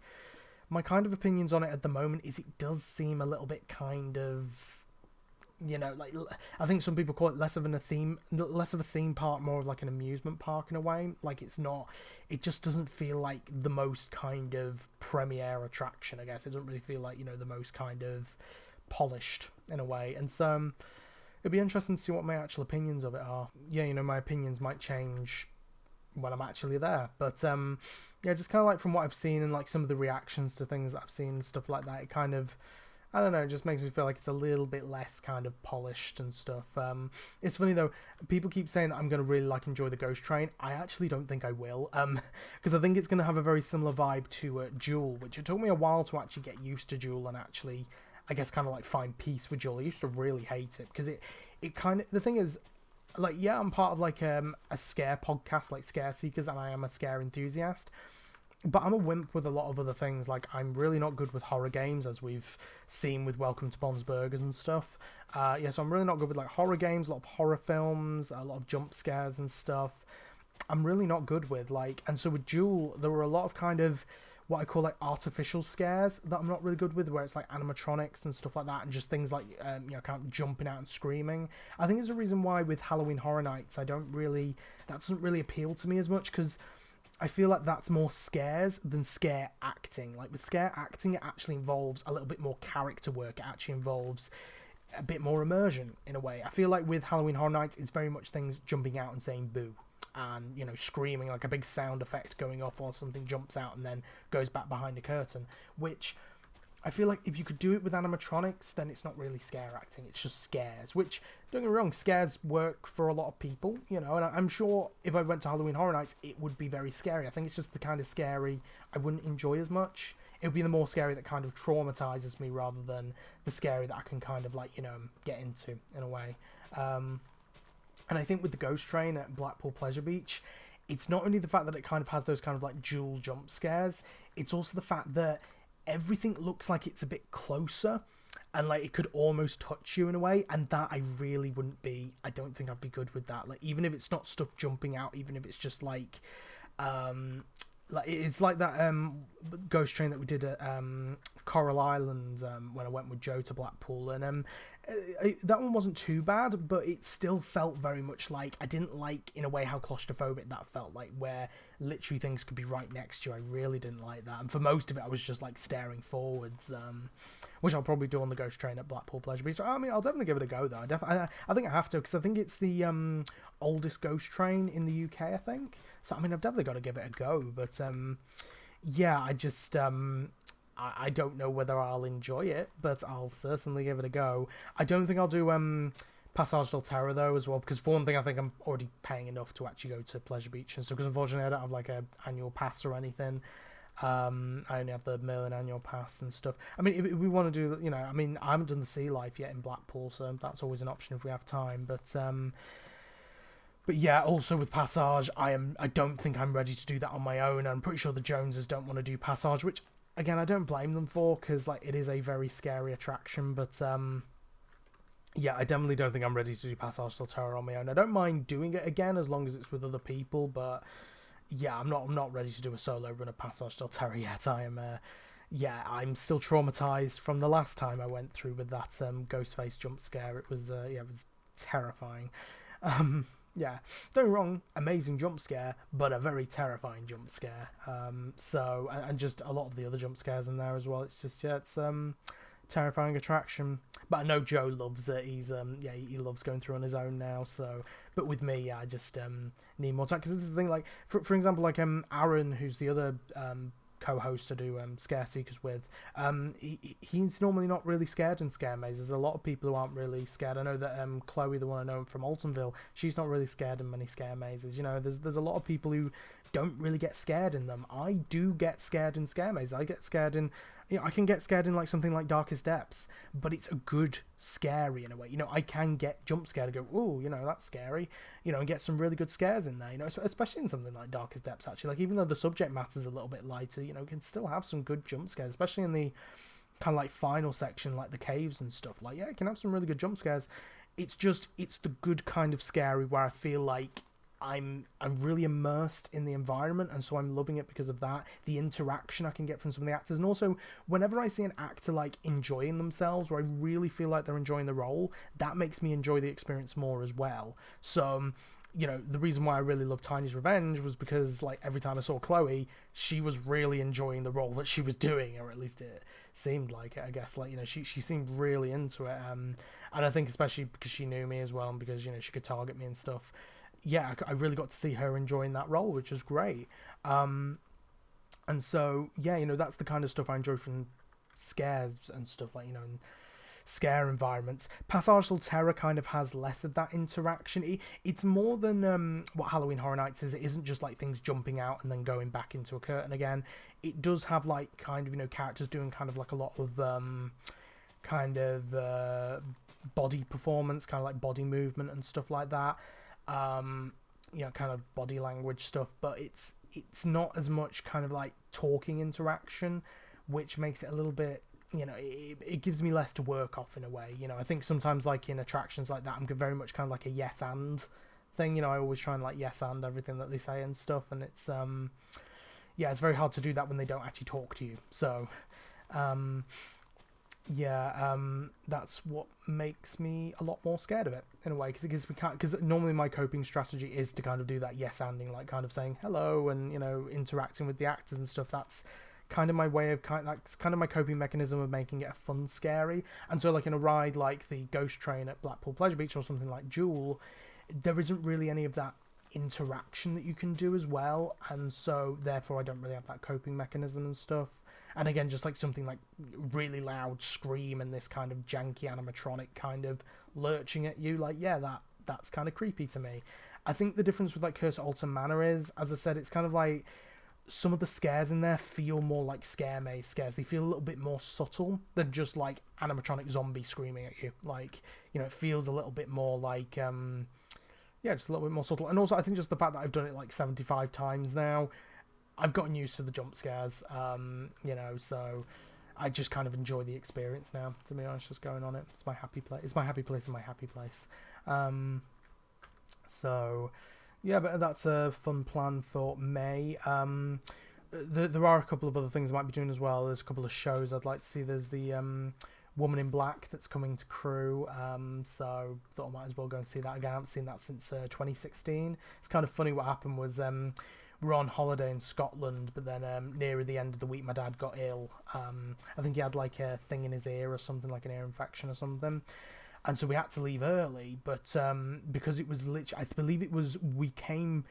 my kind of opinions on it at the moment is it does seem a little bit kind of, you know, like I think some people call it less of a theme park, more of like an amusement park in a way. Like it just doesn't feel like the most kind of premiere attraction, I guess. It doesn't really feel like, you know, the most kind of polished in a way, and so it'd be interesting to see what my actual opinions of it are. Yeah, you know, my opinions might change when I'm actually there, but yeah, just kind of like from what I've seen and like some of the reactions to things that I've seen and stuff like that, it kind of, I don't know, it just makes me feel like it's a little bit less kind of polished and stuff. It's funny though, people keep saying that I'm going to really like enjoy the Ghost Train. I actually don't think I will, because I think it's going to have a very similar vibe to Jewel, which it took me a while to actually get used to Jewel and actually, I guess, kind of like find peace with Jewel. I used to really hate it because it kind of, the thing is, like, yeah, I'm part of like a scare podcast, like Scare Seekers, and I am a scare enthusiast, but I'm a wimp with a lot of other things. Like, I'm really not good with horror games, as we've seen with Welcome to Bob's Burgers and stuff. Yeah, so I'm really not good with like horror games, a lot of horror films, a lot of jump scares and stuff. I'm really not good with, like, and so with Jewel, there were a lot of kind of what I call like artificial scares that I'm not really good with, where it's like animatronics and stuff like that, and just things like you know, kind of jumping out and screaming. I think there's a reason why with Halloween Horror Nights that doesn't really appeal to me as much, because I feel like that's more scares than scare acting. Like with scare acting, it actually involves a little bit more character work. It actually involves a bit more immersion in a way. I feel like with Halloween Horror Nights, it's very much things jumping out and saying boo, and, you know, screaming, like a big sound effect going off while something jumps out and then goes back behind a curtain, which I feel like if you could do it with animatronics, then it's not really scare acting, it's just scares, which, don't get me wrong, scares work for a lot of people, you know, and I'm sure if I went to Halloween Horror Nights, it would be very scary. I think it's just the kind of scary I wouldn't enjoy as much. It would be the more scary that kind of traumatizes me rather than the scary that I can kind of, like, you know, get into in a way. And I think with the Ghost Train at Blackpool Pleasure Beach, it's not only the fact that it kind of has those kind of like dual jump scares, it's also the fact that everything looks like it's a bit closer and like it could almost touch you in a way, and that I really wouldn't be, I don't think I'd be good with that. Like even if it's not stuff jumping out, even if it's just like it's like that ghost train that we did at Coral Island when I went with Joe to Blackpool, and that one wasn't too bad, but it still felt very much like, I didn't like in a way how claustrophobic that felt, like where literally things could be right next to you. I really didn't like that, and for most of it I was just like staring forwards, which I'll probably do on the ghost train at Blackpool Pleasure Beach. I mean, I'll definitely give it a go though. I think I have to, because I think it's the oldest ghost train in the UK, I think. So I mean, I've definitely got to give it a go. But yeah, I just I don't know whether I'll enjoy it, but I'll certainly give it a go. I don't think I'll do Passage del Terra though as well, because for one thing, I think I'm already paying enough to actually go to Pleasure Beach and stuff. Because unfortunately, I don't have like a annual pass or anything. I only have the Merlin annual pass and stuff. I mean, if we want to do, I mean, I haven't done the Sea Life yet in Blackpool, so that's always an option if we have time. But yeah, also with Passage, I don't think I'm ready to do that on my own. I'm pretty sure the Joneses don't want to do Passage, which again I don't blame them for, because like it is a very scary attraction. But yeah, I definitely don't think I'm ready to do Passage del Terra on my own. I don't mind doing it again as long as it's with other people, but yeah, I'm not ready to do a solo run of Passage del Terra yet. I'm still traumatized from the last time I went through with that Ghostface jump scare. It was it was terrifying. Yeah, don't get me wrong, amazing jump scare, but a very terrifying jump scare. So and just a lot of the other jump scares in there as well. It's just it's terrifying attraction. But I know Joe loves it. He's he loves going through on his own now. So, but with me, I just need more time, because this is the thing. Like for example, like Aaron, who's the other co-host to do Scare Seekers with, he's normally not really scared in scare mazes. There's a lot of people who aren't really scared. I know that Chloe, the one I know from Altonville, she's not really scared in many scare mazes. There's a lot of people who don't really get scared in them. I do get scared in scare mazes. I get scared in, I can get scared in like something like Darkest Depths, but it's a good scary in a way. I can get jump scared and go, ooh, that's scary, and get some really good scares in there, especially in something like Darkest Depths, actually. Like, even though the subject matter's a little bit lighter, can still have some good jump scares, especially in the kind of like final section, like the caves and stuff. Like, yeah, it can have some really good jump scares. It's the good kind of scary where I feel like I'm really immersed in the environment, and so I'm loving it because of that. The interaction I can get from some of the actors, and also whenever I see an actor like enjoying themselves, where I really feel like they're enjoying the role, that makes me enjoy the experience more as well. So the reason why I really love Tiny's Revenge was because, like, every time I saw Chloe, she was really enjoying the role that she was doing, or at least it seemed like it, I guess. Like, she seemed really into it, and I think especially because she knew me as well, and because she could target me and stuff. Yeah, I really got to see her enjoying that role, which was great. And so, yeah, that's the kind of stuff I enjoy from scares and stuff, like, in scare environments. Passage del Terra kind of has less of that interaction. It's more than what Halloween Horror Nights is. It isn't just like things jumping out and then going back into a curtain again. It does have like kind of, characters doing kind of like a lot of body performance, kind of like body movement and stuff like that. Kind of body language stuff, but it's not as much kind of like talking interaction, which makes it a little bit, it gives me less to work off in a way. I think sometimes, like in attractions like that, I'm very much kind of like a yes and thing. I always try and like yes and everything that they say and stuff, and it's it's very hard to do that when they don't actually talk to you. So that's what makes me a lot more scared of it in a way, because normally my coping strategy is to kind of do that yes anding, like kind of saying hello and interacting with the actors and stuff. That's kind of my way of that's kind of my coping mechanism of making it a fun scary. And so, like in a ride like the Ghost Train at Blackpool Pleasure Beach or something like Jewel, there isn't really any of that interaction that you can do as well, and so therefore I don't really have that coping mechanism and stuff. And again, just like something like really loud scream and this kind of janky animatronic kind of lurching at you, like, yeah, that's kind of creepy to me. I think the difference with like Curse at Alton Manor is, as I said, it's kind of like some of the scares in there feel more like scare maze scares. They feel a little bit more subtle than just like animatronic zombie screaming at you. Like, it feels a little bit more like yeah, just a little bit more subtle. And also, I think just the fact that I've done it like 75 times now, I've gotten used to the jump scares. You know, so I just kind of enjoy the experience now. To be honest, just going on it. It's my happy place. It's my happy place and my happy place. So yeah, but that's a fun plan for May. There are a couple of other things I might be doing as well. There's a couple of shows I'd like to see. There's the Woman in Black that's coming to Crewe, so thought I might as well go and see that again. I haven't seen that since 2016. It's kind of funny. What happened was we were on holiday in Scotland, but then nearer the end of the week my dad got ill. I think he had like a thing in his ear or something, like an ear infection or something, and so we had to leave early. But because it was literally, I believe it was, we came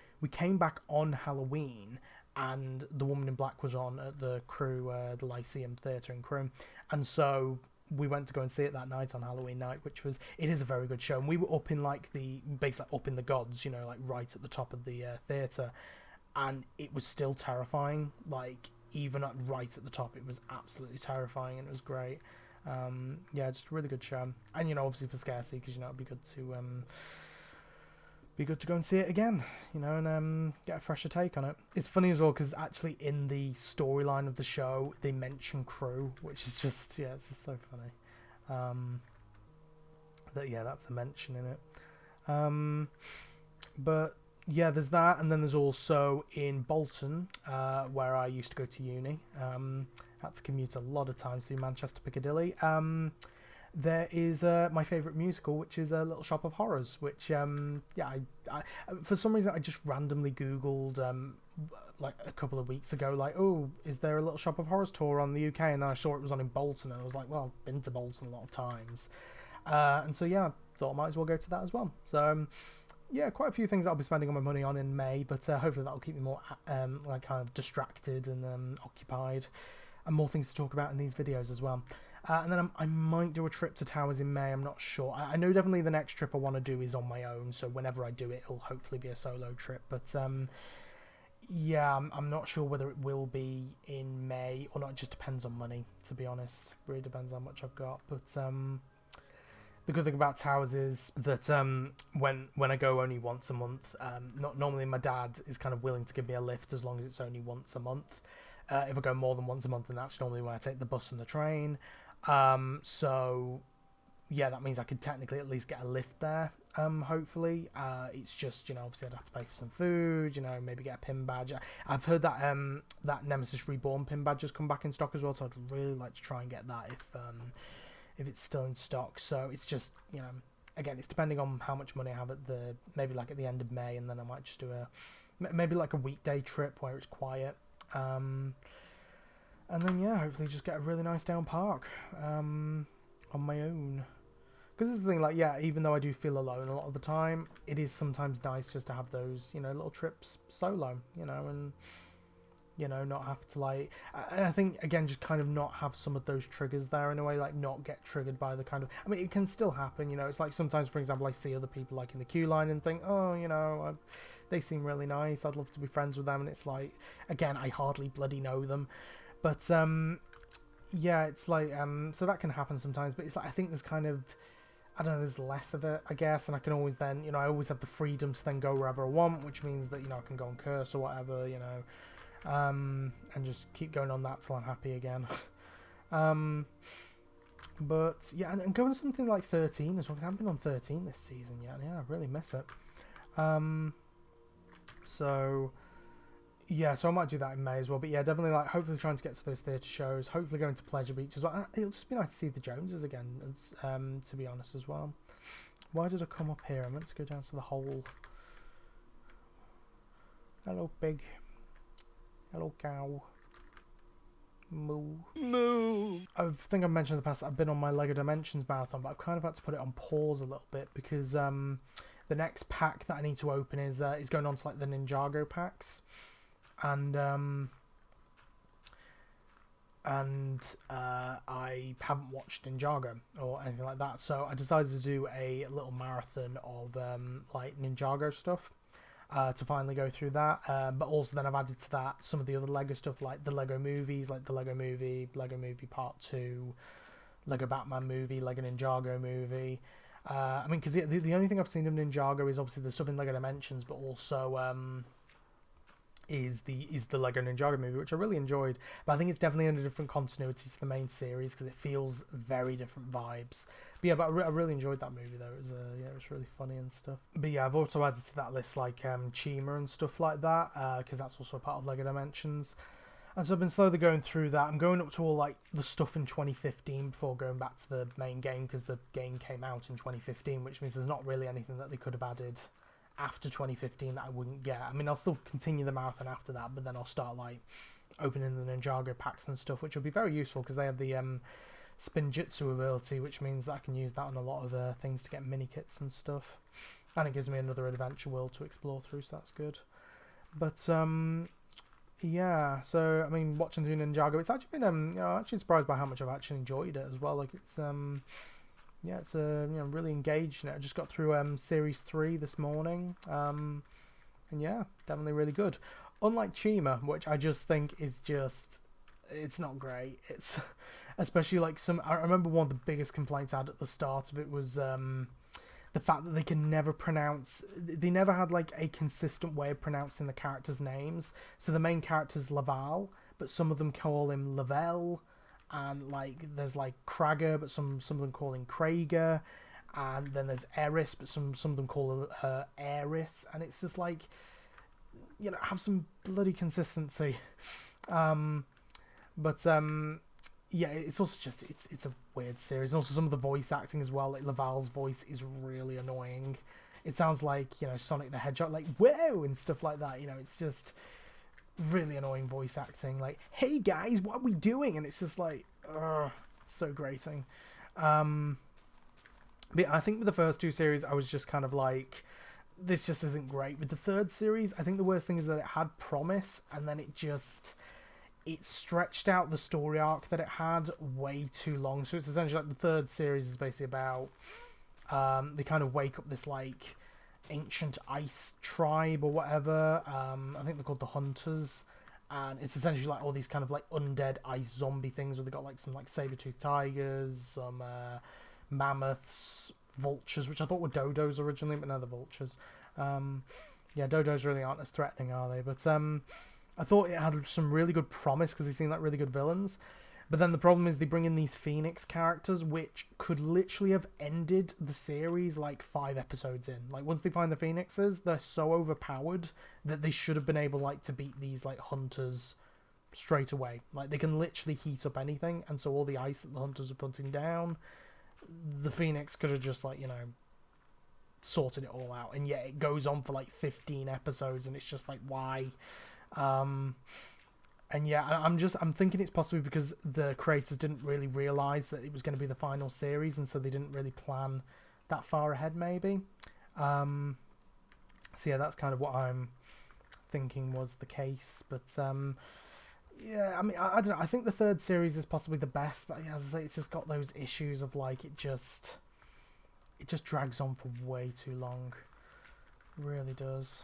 back on Halloween, and the Woman in Black was on at the Crewe, the Lyceum Theatre in Crewe, and so we went to go and see it that night on Halloween night, it is a very good show. And we were up in like basically up in the gods, you know, like right at the top of the theatre, and it was still terrifying. Like even right at the top, it was absolutely terrifying, and it was great. Yeah, just a really good show. And you know, obviously for scarcity, because you know it'd be good to go and see it again, you know, and get a fresher take on it. It's funny as well because actually in the storyline of the show they mention Crewe, which is just, yeah, it's just so funny. That's a mention in it. But yeah, there's that, and then there's also in Bolton, where I used to go to uni. Had to commute a lot of times through Manchester Piccadilly. There is my favourite musical, which is Little Shop of Horrors, which, I for some reason I just randomly Googled like a couple of weeks ago, like, oh, is there a Little Shop of Horrors tour on the UK? And then I saw it was on in Bolton, and I was like, well, I've been to Bolton a lot of times. And so, yeah, thought I might as well go to that as well. So, yeah, quite a few things I'll be spending all my money on in May, but hopefully that'll keep me more like kind of distracted and occupied, and more things to talk about in these videos as well. And then I might do a trip to Towers in May, I'm not sure. I know definitely the next trip I want to do is on my own, so whenever I do it, it'll hopefully be a solo trip. But yeah, I'm not sure whether it will be in May or not. It just depends on money, to be honest. Really depends how much I've got. But the good thing about Towers is that when I go only once a month, not normally my dad is kind of willing to give me a lift as long as it's only once a month. If I go more than once a month, then that's normally when I take the bus and the train. So yeah, that means I could technically at least get a lift there, hopefully. It's just, you know, obviously I'd have to pay for some food, you know, maybe get a pin badge. I've heard that that Nemesis Reborn pin badge has come back in stock as well, so I'd really like to try and get that if it's still in stock. So it's just, you know, again, it's depending on how much money I have at maybe like at the end of May, and then I might just do maybe like a weekday trip where it's quiet. And then, yeah, hopefully just get a really nice down park on my own. Because this is the thing, like, yeah, even though I do feel alone a lot of the time, it is sometimes nice just to have those, you know, little trips solo, you know, and, you know, not have to, like... And I think, again, just kind of not have some of those triggers there in a way, like, not get triggered by the kind of... I mean, it can still happen, you know, it's like sometimes, for example, I see other people, like, in the queue line and think, oh, you know, they seem really nice, I'd love to be friends with them, and it's like, again, I hardly bloody know them. But, yeah, it's like, so that can happen sometimes, but it's like, I think there's kind of, I don't know, there's less of it, I guess, and I can always then, you know, I always have the freedom to then go wherever I want, which means that, you know, I can go and curse or whatever, you know, and just keep going on that till I'm happy again. But, yeah, and going to something like 13 as well, because I haven't been on 13 this season yet, and yeah, I really miss it. So... yeah, so I might do that in May as well. But yeah, definitely, like, hopefully trying to get to those theatre shows. Hopefully going to Pleasure Beach as well. It'll just be nice to see the Joneses again, to be honest, as well. Why did I come up here? I meant to go down to the hole. Hello, pig. Hello, cow. Moo. Moo. I think I've mentioned in the past that I've been on my LEGO Dimensions marathon, but I've kind of had to put it on pause a little bit because the next pack that I need to open is going on to, like, the Ninjago packs. And I haven't watched Ninjago or anything like that, so I decided to do a little marathon of like Ninjago stuff to finally go through that. But also then I've added to that some of the other Lego stuff, like the Lego movies, like the Lego Movie Part 2, Lego Batman movie, Lego Ninjago movie. I mean, because the only thing I've seen of Ninjago is obviously the stuff in Lego Dimensions, but also is the Lego Ninjago movie, which I really enjoyed. But I think it's definitely in a different continuity to the main series because it feels very different vibes. But yeah, but I really enjoyed that movie though. It was it was really funny and stuff. But yeah, I've also added to that list like Chima and stuff like that because that's also a part of Lego Dimensions. And so I've been slowly going through that. I'm going up to all like the stuff in 2015 before going back to the main game because the game came out in 2015, which means there's not really anything that they could have added after 2015 that I wouldn't get. I mean, I'll still continue the marathon after that, but then I'll start like opening the Ninjago packs and stuff, which will be very useful because they have the Spinjitzu ability, which means that I can use that on a lot of things to get mini kits and stuff. And it gives me another adventure world to explore through, so that's good. But yeah, so I mean, watching through Ninjago, it's actually been actually surprised by how much I've actually enjoyed it as well. Like it's yeah, it's really engaged in it. I just got through series 3 this morning, and yeah, definitely really good. Unlike Chima, which I just think is it's not great. It's especially like I remember one of the biggest complaints I had at the start of it was the fact that they never had like a consistent way of pronouncing the characters' names. So the main character's Laval, but some of them call him Lavelle, and like there's like Krager, but some of them call him Krager, and then there's Eris, but some of them call her Eris, and it's just like, have some bloody consistency. Yeah, it's also just it's a weird series. And also some of the voice acting as well. Like Laval's voice is really annoying. It sounds like Sonic the Hedgehog, like whoa and stuff like that. It's just really annoying voice acting. Like, hey guys, what are we doing? And it's just like, so grating. But I think with the first 2 series, I was just kind of like, this just isn't great. With the 3rd series, I think the worst thing is that it had promise, and then it stretched out the story arc that it had way too long. So it's essentially like the 3rd series is basically about they kind of wake up this like ancient ice tribe or whatever. I think they're called the Hunters, and it's essentially like all these kind of like undead ice zombie things where they got like some like saber-toothed tigers, some mammoths, vultures, which I thought were dodos originally, but now they're vultures. Yeah, dodos really aren't as threatening, are they? But I thought it had some really good promise because they seemed like really good villains. But then the problem is they bring in these Phoenix characters, which could literally have ended the series like 5 episodes in. Like once they find the Phoenixes, they're so overpowered that they should have been able like to beat these like hunters straight away. Like they can literally heat up anything, and so all the ice that the hunters are putting down, the Phoenix could have just like sorted it all out. And yet it goes on for like 15 episodes, and it's just like why. And yeah, I'm thinking it's possibly because the creators didn't really realize that it was going to be the final series, and so they didn't really plan that far ahead, maybe. So yeah, that's kind of what I'm thinking was the case. But yeah, I mean, I don't know. I think the 3rd series is possibly the best, but as I say, it's just got those issues of like it just drags on for way too long. It really does.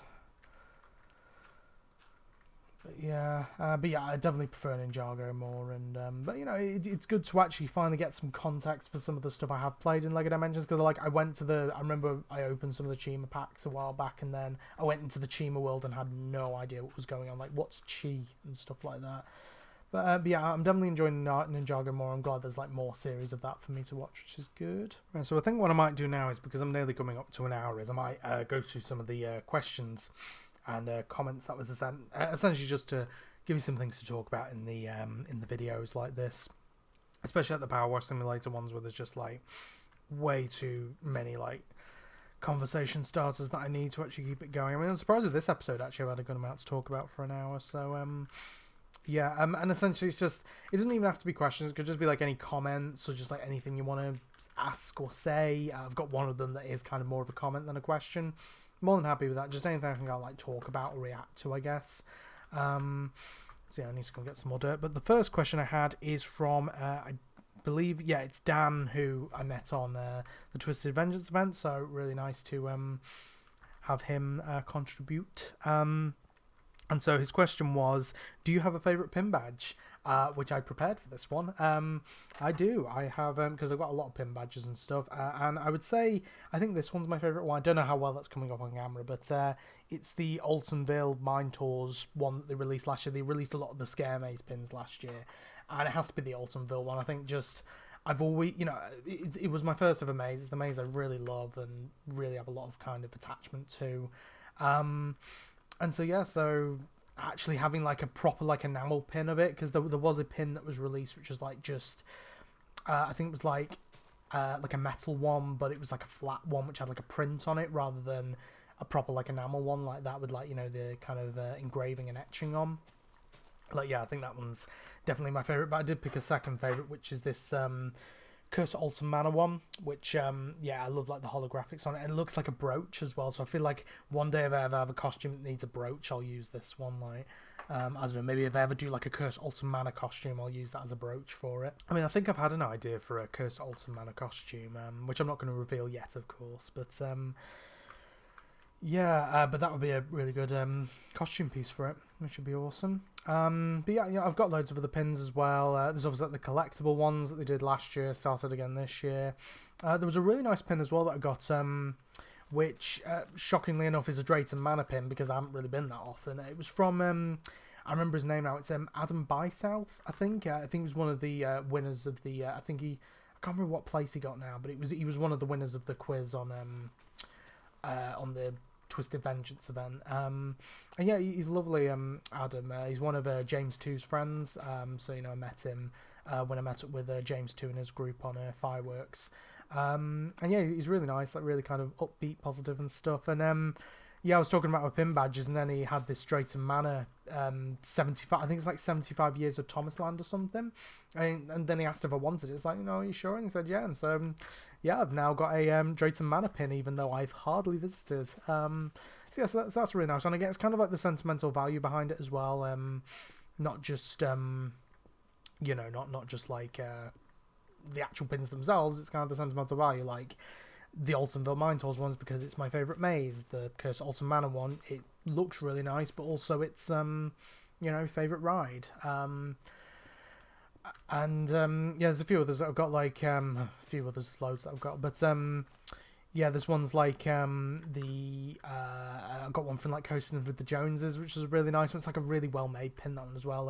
But yeah, I definitely prefer Ninjago more, and but it's good to actually finally get some context for some of the stuff I have played in Lego Dimensions, because like I remember I opened some of the Chima packs a while back, and then I went into the Chima world and had no idea what was going on, like what's Chi and stuff like that. But yeah, I'm definitely enjoying Ninjago more. I'm glad there's like more series of that for me to watch, which is good. Right, so I think what I might do now is, because I'm nearly coming up to an hour, is I might go through some of the questions and comments that was essentially just to give you some things to talk about in the videos like this, especially at the Power Wash Simulator ones where there's just like way too many like conversation starters that I need to actually keep it going. I mean, I'm surprised with this episode actually I've had a good amount to talk about for an hour. So yeah, and essentially it doesn't even have to be questions. It could just be like any comments or just like anything you want to ask or say. I've got one of them that is kind of more of a comment than a question. More than happy with that. Just anything I can like talk about or react to, I guess. So yeah, I need to go and get some more dirt. But the first question I had is from I believe, yeah, it's Dan, who I met on the Twisted Vengeance event. So really nice to have him contribute. And so his question was, do you have a favourite pin badge? which I prepared for this one. I do. I have, because I've got a lot of pin badges and stuff, and I would say I think this one's my favourite one. I don't know how well that's coming up on camera, but it's the Altonville Mine Tours one that they released last year. They released a lot of the Scare Maze pins last year, and it has to be the Altonville one. I think just I've always, it was my first ever maze. It's the maze I really love and really have a lot of kind of attachment to. And so yeah, so actually having like a proper like enamel pin of it, because there was a pin that was released which was like just I think it was like a metal one, but it was like a flat one which had like a print on it rather than a proper like enamel one like that with like the kind of engraving and etching on. Like yeah, I think that one's definitely my favourite, but I did pick a second favourite, which is this Curse of Alton Manor one, which yeah, I love like the holographics on it, and it looks like a brooch as well. So I feel like one day if I ever have a costume that needs a brooch, I'll use this one. Like I don't know, maybe if I ever do like a Curse Alton Manor costume, I'll use that as a brooch for it. I mean, I think I've had an idea for a Curse Alton Manor costume, which I'm not going to reveal yet, of course, but yeah, but that would be a really good costume piece for it, which would be awesome. But yeah, I've got loads of other pins as well. There's obviously like the collectible ones that they did last year, started again this year. There was a really nice pin as well that I got, which shockingly enough is a Drayton Manor pin, because I haven't really been that often. It was from, I remember his name now, it's Adam Bysouth, I think. I think he was one of the winners of the, I can't remember what place he got now, but he was one of the winners of the quiz on the Twisted Vengeance event. And yeah, he's lovely, Adam. He's one of James 2's friends, so I met him when I met up with James 2 and his group on Fireworks. And yeah, he's really nice, like really kind of upbeat, positive and stuff. And yeah, I was talking about my pin badges, and then he had this Drayton Manor 75, I think it's like 75 years of Thomasland or something, and then he asked if I wanted it. It's like, are you sure? And he said yeah, and so yeah, I've now got a Drayton Manor pin, even though I've hardly visited. So yeah, so that's really nice, and again, it's kind of like the sentimental value behind it as well, not just not just like the actual pins themselves. It's kind of the sentimental value, like the Altonville Mine Tours ones, because it's my favourite maze. The Curse of Alton Manor one, it looks really nice, but also it's favourite ride. And yeah, there's a few others that I've got, like a few others, loads that I've got, but yeah, there's ones like I got one from like Coasting with the Joneses, which is a really nice one. It's like a really well made pin, that one as well.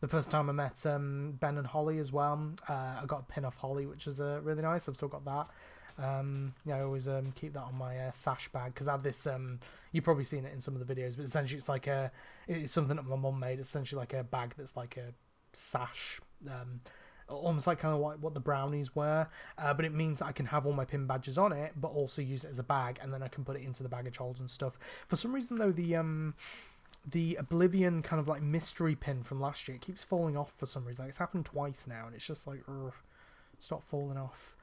The first time I met Ben and Holly as well, I got a pin off Holly, which is really nice. I've still got that. Yeah, I always keep that on my sash bag, because I have this, you've probably seen it in some of the videos, but essentially it's like it's something that my mum made. It's essentially like a bag that's like a sash, almost like kind of like what the brownies were, but it means that I can have all my pin badges on it, but also use it as a bag, and then I can put it into the baggage holds and stuff. For some reason though, the Oblivion kind of like mystery pin from last year, it keeps falling off for some reason. Like, it's happened twice now, and it's just like, stop falling off.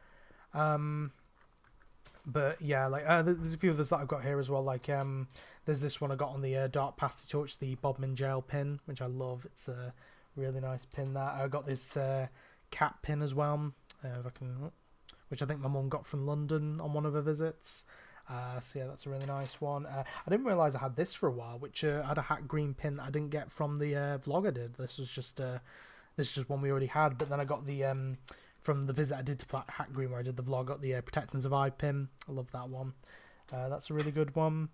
But yeah, like there's a few others that I've got here as well. Like there's this one I got on the Dark Pasty Torch, the Bodmin Jail pin, which I love. It's a really nice pin. That I got this cat pin as well, if I can, which I think my mum got from London on one of her visits. So yeah, that's a really nice one. I didn't realise I had this for a while, which I had a hat green pin that I didn't get from the vlog I did. This is just one we already had, but then I got the from the visit I did to Hat Green, where I did the vlog, got the Protect and Survive pin. I love that one. That's a really good one.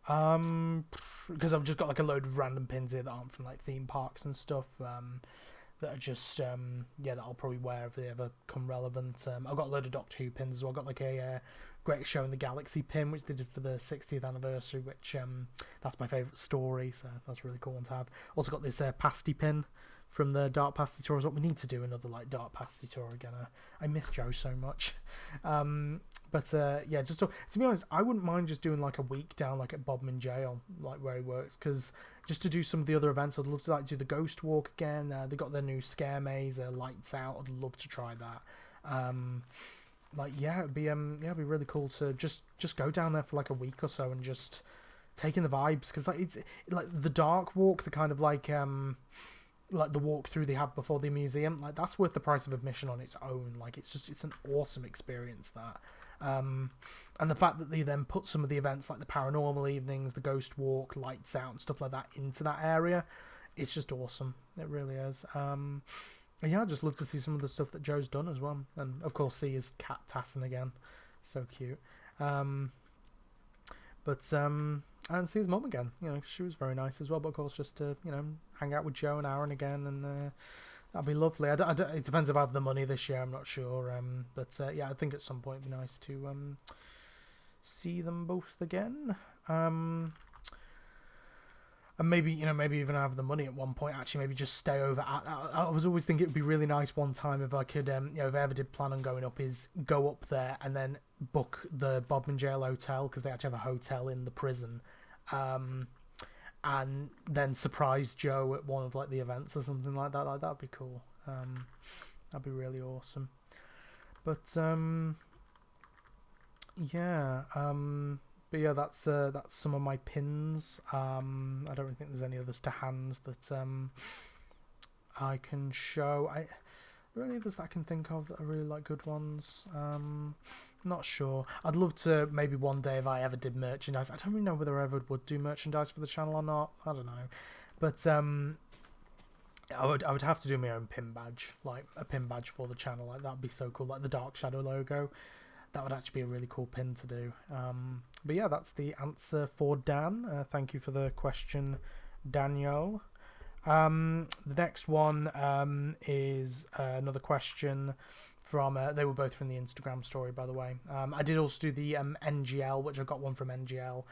Because I've just got like a load of random pins here that aren't from like theme parks and stuff, that are just yeah, that I'll probably wear if they ever come relevant. I've got a load of Doctor Who pins as well. I've got like a Great Show in the Galaxy pin, which they did for the 60th anniversary, which that's my favourite story, so that's a really cool one to have. Also got this pasty pin from the Dark Pasty Tour as well. We need to do another like Dark Pasty Tour again. I miss Joe so much. But yeah, just to be honest, I wouldn't mind just doing like a week down like at Bodmin Jail, like where he works, because just to do some of the other events, I'd love to like do the Ghost Walk again. They got their new Scare Maze, Lights Out. I'd love to try that. Like yeah, it'd be really cool to just go down there for like a week or so and just take in the vibes, because like it's like the Dark Walk, the kind of like the walkthrough they have before the museum, like that's worth the price of admission on its own. Like it's an awesome experience, that. And the fact that they then put some of the events like the paranormal evenings, the Ghost Walk, Lights Out and stuff like that into that area, it's just awesome. It really is. And yeah, I'd just love to see some of the stuff that Joe's done as well. And of course, see his cat Tassin again. So cute. And see his mum again. You know, she was very nice as well. But of course, just to, you know, hang out with Joe and Aaron again, and that'd be lovely. It depends if I have the money this year. I'm not sure. Yeah, I think at some point it'd be nice to see them both again. And maybe, you know, maybe even have the money at one point. Actually, maybe just stay over. I was always thinking it would be really nice one time if I could, you know, if I ever did plan on going up, is go up there and then book the Bodmin Jail Hotel, because they actually have a hotel in the prison, and then surprise Joe at one of like the events or something like that. Like, that'd be cool. That'd be really awesome. But yeah. But yeah, that's some of my pins. I don't really think there's any others to hand that I can show. Are there any others that I can think of that are really like good ones? Not sure. I'd love to maybe one day, if I ever did merchandise. I don't really know whether I ever would do merchandise for the channel or not. I don't know, but I would have to do my own pin badge, like a pin badge for the channel. Like, that'd be so cool, like the Dark Shadow logo. That would actually be a really cool pin to do. But yeah, that's the answer for Dan. Thank you for the question, Daniel. The next one is another question from... they were both from the Instagram story, by the way. I did also do the NGL, which I got one from NGL,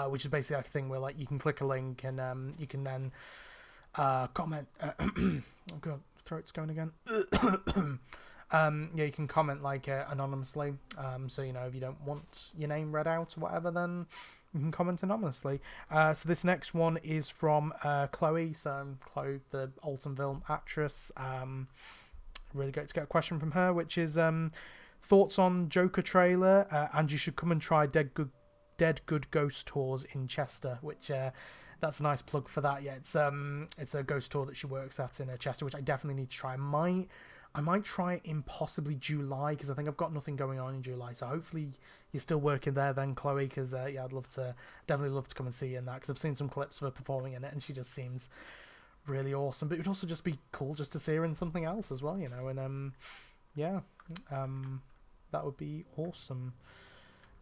which is basically like a thing where like you can click a link and you can then comment... oh god, throat's going again. Yeah, you can comment like anonymously. So, you know, if you don't want your name read out or whatever, then you can comment anonymously. So this next one is from Chloe. So Chloe, the Altonville actress. Really great to get a question from her, which is thoughts on Joker trailer, and you should come and try Dead Good Ghost Tours in Chester, which that's a nice plug for that. Yeah, it's a ghost tour that she works at in Chester, which I definitely need to try. I might try it in possibly July, because I think I've got nothing going on in July. So hopefully you're still working there then, Chloe, because yeah, definitely love to come and see you in that, because I've seen some clips of her performing in it, and she just seems really awesome. But it would also just be cool just to see her in something else as well, you know. And yeah, that would be awesome.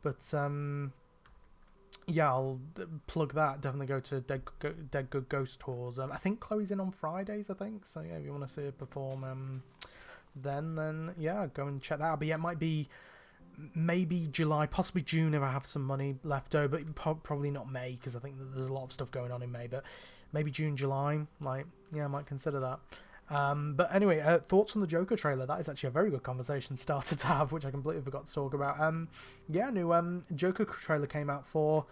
But yeah, I'll plug that. Definitely go to Dead Good Ghost Tours. I think Chloe's in on Fridays, I think. So yeah, if you want to see her perform, then yeah, go and check that out. But yeah, it might be maybe July, possibly June if I have some money left over, but probably not May, because I think that there's a lot of stuff going on in May. But maybe June, July, like, yeah, I might consider that. But anyway, thoughts on the Joker trailer. That is actually a very good conversation starter to have, which I completely forgot to talk about. Yeah, new Joker trailer came out for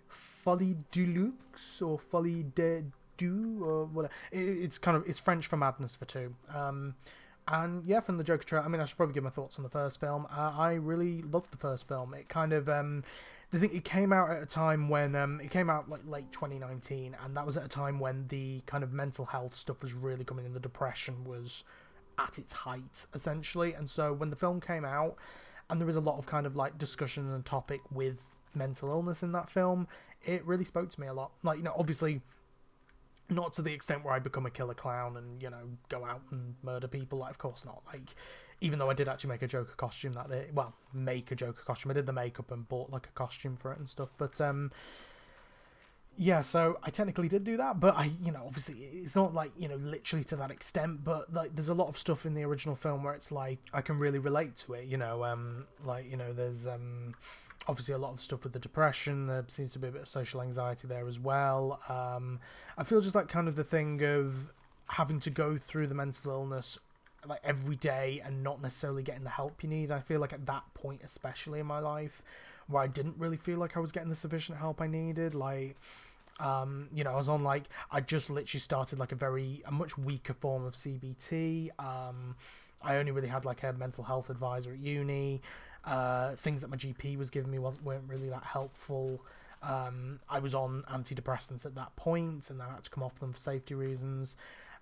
Folie du Luxe, or Folie de Du, or whatever. It's French for Madness for Two. And yeah, from the Joker trailer, I mean, I should probably give my thoughts on the first film. I really loved the first film. It kind of it came out at a time when it came out like late 2019, and that was at a time when the kind of mental health stuff was really coming in. The depression was at its height, essentially. And so when the film came out, and there was a lot of kind of like discussion and topic with mental illness in that film, it really spoke to me a lot. Like, you know, obviously not to the extent where I become a killer clown and, you know, go out and murder people. Like, of course not. Like, even though I did actually make a Joker costume that day. Well, make a Joker costume. I did the makeup and bought like a costume for it and stuff. But yeah, so I technically did do that. But you know, obviously it's not like, you know, literally to that extent. But like, there's a lot of stuff in the original film where it's like I can really relate to it. You know, like, you know, there's obviously a lot of stuff with the depression. There seems to be a bit of social anxiety there as well. I feel just like kind of the thing of having to go through the mental illness like every day and not necessarily getting the help you need. I feel like at that point, especially in my life, where I didn't really feel like I was getting the sufficient help I needed, like you know, I was on like, I just literally started like a much weaker form of CBT. I only really had like a mental health advisor at uni. Things that my GP was giving me weren't really that helpful. I was on antidepressants at that point, and I had to come off them for safety reasons.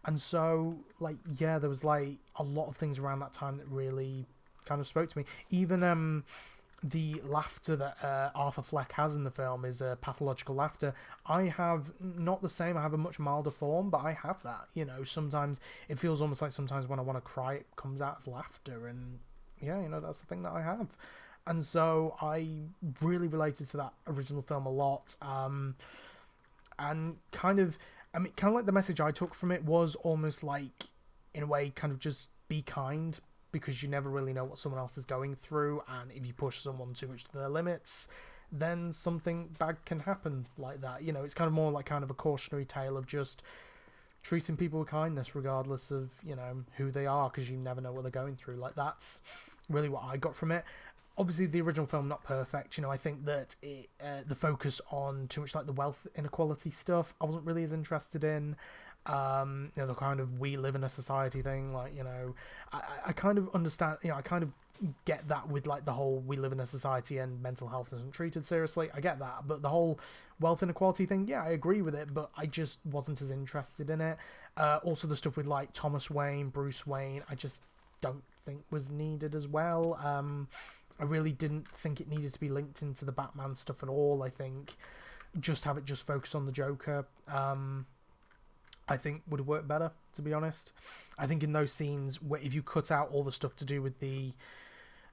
And so, like, yeah, there was like a lot of things around that time that really kind of spoke to me. Even the laughter that Arthur Fleck has in the film is pathological laughter. I have not the same. I have a much milder form, but I have that. You know, sometimes it feels almost like sometimes when I want to cry, it comes out as laughter, and yeah, you know, that's the thing that I have. And so I really related to that original film a lot. And kind of, I mean, kind of like the message I took from it was almost like, in a way, kind of just be kind, because you never really know what someone else is going through, and if you push someone too much to their limits, then something bad can happen like that. You know, it's kind of more like kind of a cautionary tale of just treating people with kindness regardless of, you know, who they are, because you never know what they're going through. Like, that's really what I got from it. Obviously, the original film, not perfect. You know, I think that the focus on too much like the wealth inequality stuff, I wasn't really as interested in. You know, the kind of we live in a society thing, like, you know, I kind of understand, you know, I kind of get that with like the whole we live in a society and mental health isn't treated seriously. I get that, but the whole wealth inequality thing, yeah, I agree with it, but I just wasn't as interested in it. Also the stuff with like Thomas Wayne, Bruce Wayne, I just don't think was needed as well. I really didn't think it needed to be linked into the Batman stuff at all. I think just have it just focus on the Joker, I think would have worked better, to be honest. I think in those scenes where if you cut out all the stuff to do with the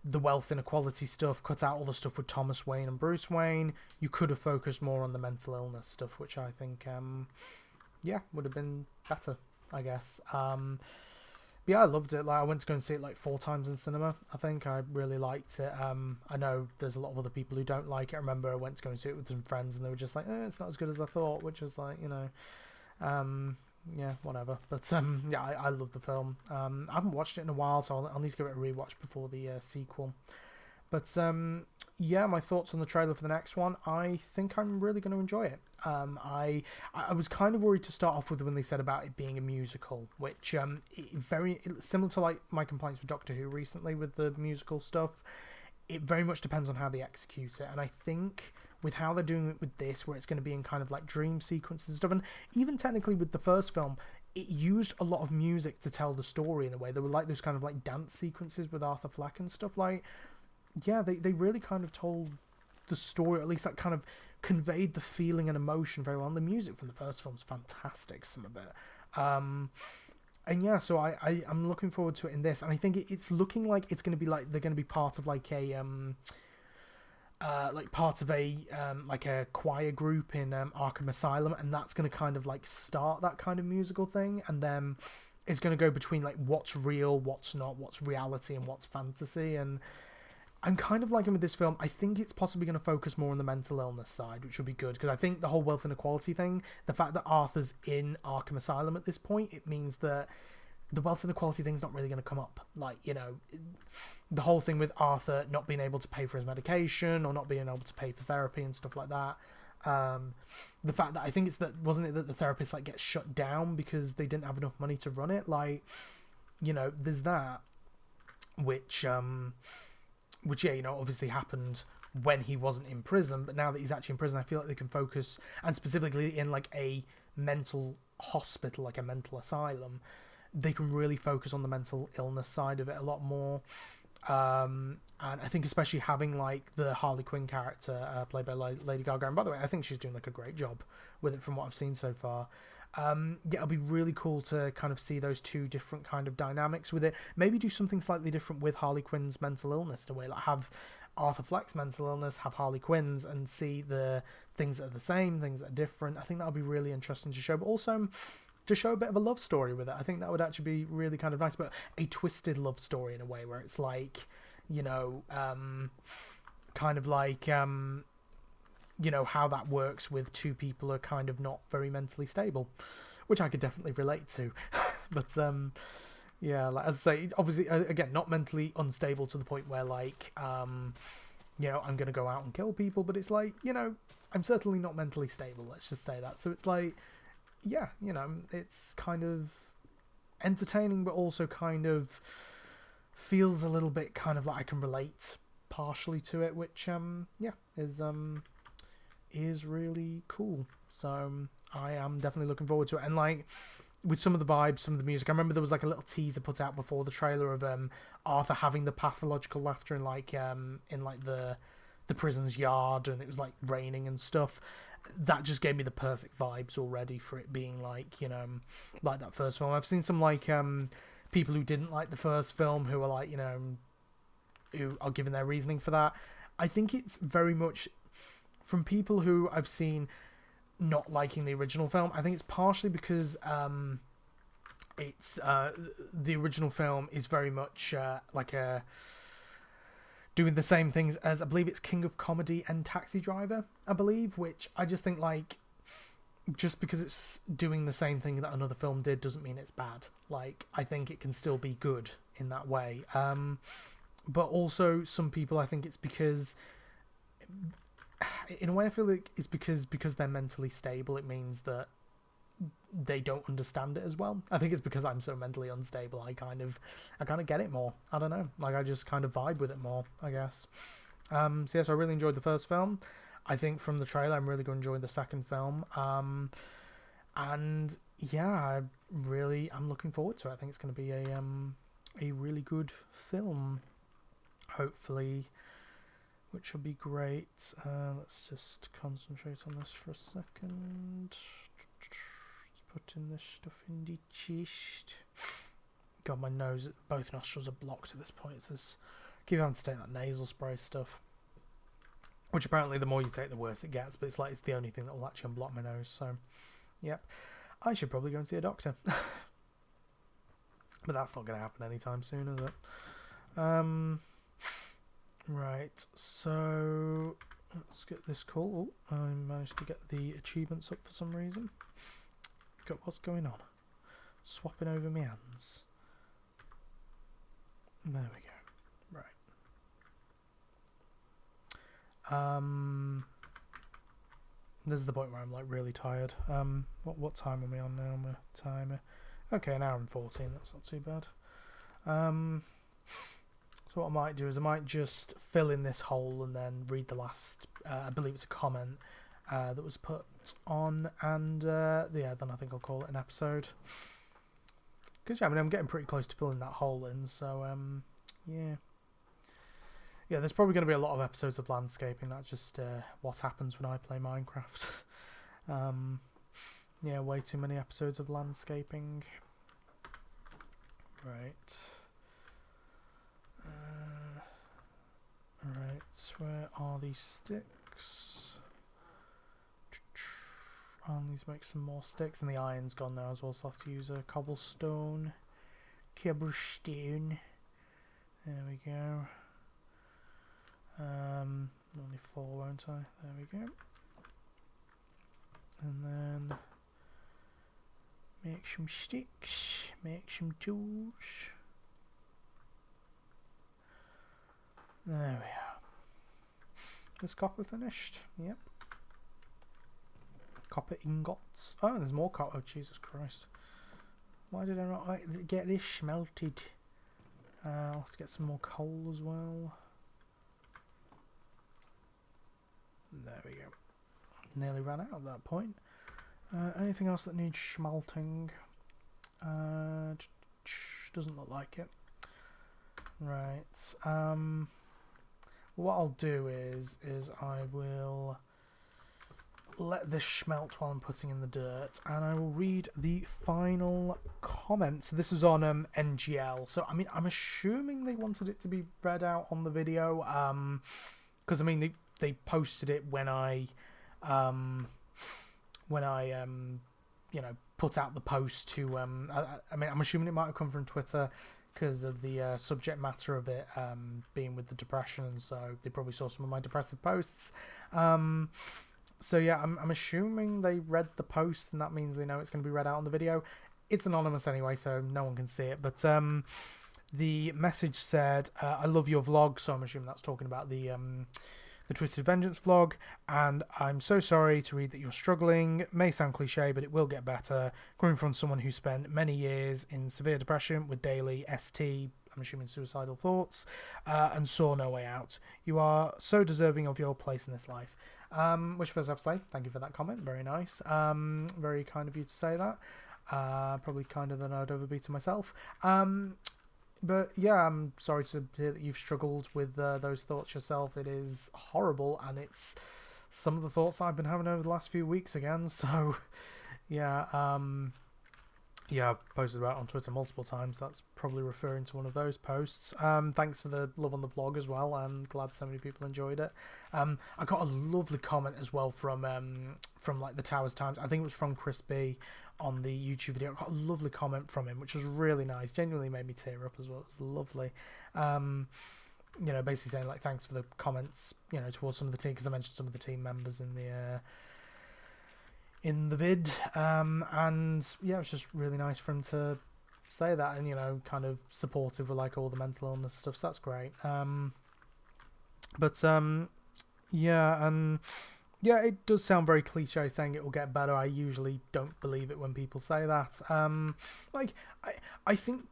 wealth inequality stuff, cut out all the stuff with Thomas Wayne and Bruce Wayne, you could have focused more on the mental illness stuff, which I think, yeah, would have been better, I guess. But yeah, I loved it. Like, I went to go and see it like 4 times in cinema. I think I really liked it. I know there's a lot of other people who don't like it. I remember I went to go and see it with some friends, and they were just like, it's not as good as I thought, which was like, you know, yeah, whatever. But yeah, I love the film. I haven't watched it in a while, so I'll need to give it a rewatch before the sequel. But yeah, my thoughts on the trailer for the next one. I think I'm really going to enjoy it. I was kind of worried to start off with when they said about it being a musical, which very similar to like my complaints with Doctor Who recently with the musical stuff. It very much depends on how they execute it, and I think with how they're doing it with this, where it's going to be in kind of like dream sequences and stuff, and even technically with the first film, it used a lot of music to tell the story in a way. There were like those kind of like dance sequences with Arthur Fleck and stuff. Like, yeah, they really kind of told the story, or at least that kind of conveyed the feeling and emotion very well. And the music from the first film's fantastic, some of it. And yeah, so I'm looking forward to it in this, and I think it's looking like it's going to be like they're going to be part of like a like a choir group in Arkham Asylum, and that's going to kind of like start that kind of musical thing, and then it's going to go between like what's real, what's not, what's reality, and what's fantasy. And I'm kind of liking with this film, I think it's possibly going to focus more on the mental illness side, which will be good, because I think the whole wealth inequality thing, the fact that Arthur's in Arkham Asylum at this point, it means that the wealth inequality thing's not really going to come up. Like, you know, the whole thing with Arthur not being able to pay for his medication or not being able to pay for therapy and stuff like that. The fact that I think it's that, wasn't it that the therapist like gets shut down because they didn't have enough money to run it? Like, you know, there's that, which yeah, you know, obviously happened when he wasn't in prison, but now that he's actually in prison, I feel like they can focus, and specifically in like a mental hospital, like a mental asylum, they can really focus on the mental illness side of it a lot more. And I think especially having like the Harley Quinn character played by Lady Gaga, and by the way, I think she's doing like a great job with it from what I've seen so far. Yeah, it'll be really cool to kind of see those two different kind of dynamics with it. Maybe do something slightly different with Harley Quinn's mental illness in a way, like have Arthur Fleck's mental illness, have Harley Quinn's, and see the things that are the same, things that are different. I think that'll be really interesting to show, but also to show a bit of a love story with it. I think that would actually be really kind of nice, but a twisted love story in a way where it's like, you know, kind of like, you know, how that works with two people who are kind of not very mentally stable, which I could definitely relate to. But yeah, like, as I say, obviously, again, not mentally unstable to the point where like, you know, I'm gonna go out and kill people, but it's like, you know, I'm certainly not mentally stable, let's just say that. So it's like, yeah, you know, it's kind of entertaining, but also kind of feels a little bit kind of like I can relate partially to it, which yeah, is really cool. So I am definitely looking forward to it. And like, with some of the vibes, some of the music. I remember there was like a little teaser put out before the trailer of Arthur having the pathological laughter in like the prison's yard, and it was like raining and stuff. That just gave me the perfect vibes already for it being like, you know, like that first film. I've seen some like people who didn't like the first film who are like, you know, who are giving their reasoning for that. I think it's very much from people who I've seen not liking the original film. I think it's partially because it's the original film is very much like a doing the same things as, I believe it's King of Comedy and Taxi Driver, I believe, which I just think like just because it's doing the same thing that another film did doesn't mean it's bad. Like, I think it can still be good in that way. But also some people, I think it's because in a way I feel like it's because they're mentally stable, it means that they don't understand it as well. I think it's because I'm so mentally unstable, I kind of get it more. I don't know, like I just kind of vibe with it more, I guess. So yes, I really enjoyed the first film. I think from the trailer I'm really going to enjoy the second film. And yeah, I'm looking forward to it. I think it's going to be a really good film, hopefully, which will be great. Let's just concentrate on this for a second. Putting this stuff in the chest. God, my nose, both nostrils are blocked at this point. It's this, keep having to take that nasal spray stuff, which apparently the more you take the worse it gets, but it's like it's the only thing that will actually unblock my nose. So yep, I should probably go and see a doctor. But that's not going to happen anytime soon, is it? Right, so let's get this call. Oh, I managed to get the achievements up for some reason. What's going on? Swapping over my hands. There we go. Right. This is the point where I'm like really tired. What time are we on now? My timer. Okay, an hour and 14. That's not too bad. So what I might do is I might just fill in this hole and then read the last. I believe it's a comment that was put on, and yeah, then I think I'll call it an episode. Because yeah, I mean I'm getting pretty close to filling that hole in. So yeah. There's probably going to be a lot of episodes of landscaping. That's just what happens when I play Minecraft. Yeah, way too many episodes of landscaping. Right. Right, where are these sticks? I'll need to make some more sticks, and the iron's gone now as well, so I'll have to use a cobblestone. Cobblestone. There we go. Only 4, won't I? There we go. And then make some sticks, make some tools. There we are. Is copper finished? Yep. Copper ingots. Oh, there's more copper. Oh, Jesus Christ. Why did I not get this smelted? I'll have to get some more coal as well. There we go. Nearly ran out at that point. Anything else that needs smelting? Doesn't look like it. Right. What I'll do is I will let this smelt while I'm putting in the dirt, and I will read the final comments. This was on NGL, so I mean I'm assuming they wanted it to be read out on the video, because I mean they posted it when I you know, put out the post to I mean I'm assuming it might have come from Twitter because of the subject matter of it being with the depression, and so they probably saw some of my depressive posts. So yeah, I'm assuming they read the post, and that means they know it's going to be read out on the video. It's anonymous anyway, so no one can see it, but the message said, I love your vlog, so I'm assuming that's talking about the Twisted Vengeance vlog, and I'm so sorry to read that you're struggling. May sound cliche, but it will get better. Coming from someone who spent many years in severe depression with daily ST, I'm assuming suicidal thoughts, and saw no way out. You are so deserving of your place in this life. Which first I have to say, thank you for that comment. Very nice. Very kind of you to say that. Probably kinder than I'd ever be to myself. But yeah, I'm sorry to hear that you've struggled with those thoughts yourself. It is horrible, and it's some of the thoughts that I've been having over the last few weeks again. So yeah, yeah, I've posted about it on Twitter multiple times. That's probably referring to one of those posts. Thanks for the love on the vlog as well. I'm glad so many people enjoyed it. I got a lovely comment as well from like the Towers Times. I think it was from Chris B on the YouTube video. I got a lovely comment from him, which was really nice. Genuinely made me tear up as well. It was lovely. You know, basically saying like thanks for the comments, you know, towards some of the team, because I mentioned some of the team members in the vid, and yeah, it was just really nice for him to say that, and you know, kind of supportive with like all the mental illness stuff, so that's great. Yeah, and yeah, it does sound very cliche saying it will get better. I usually don't believe it when people say that. Like I think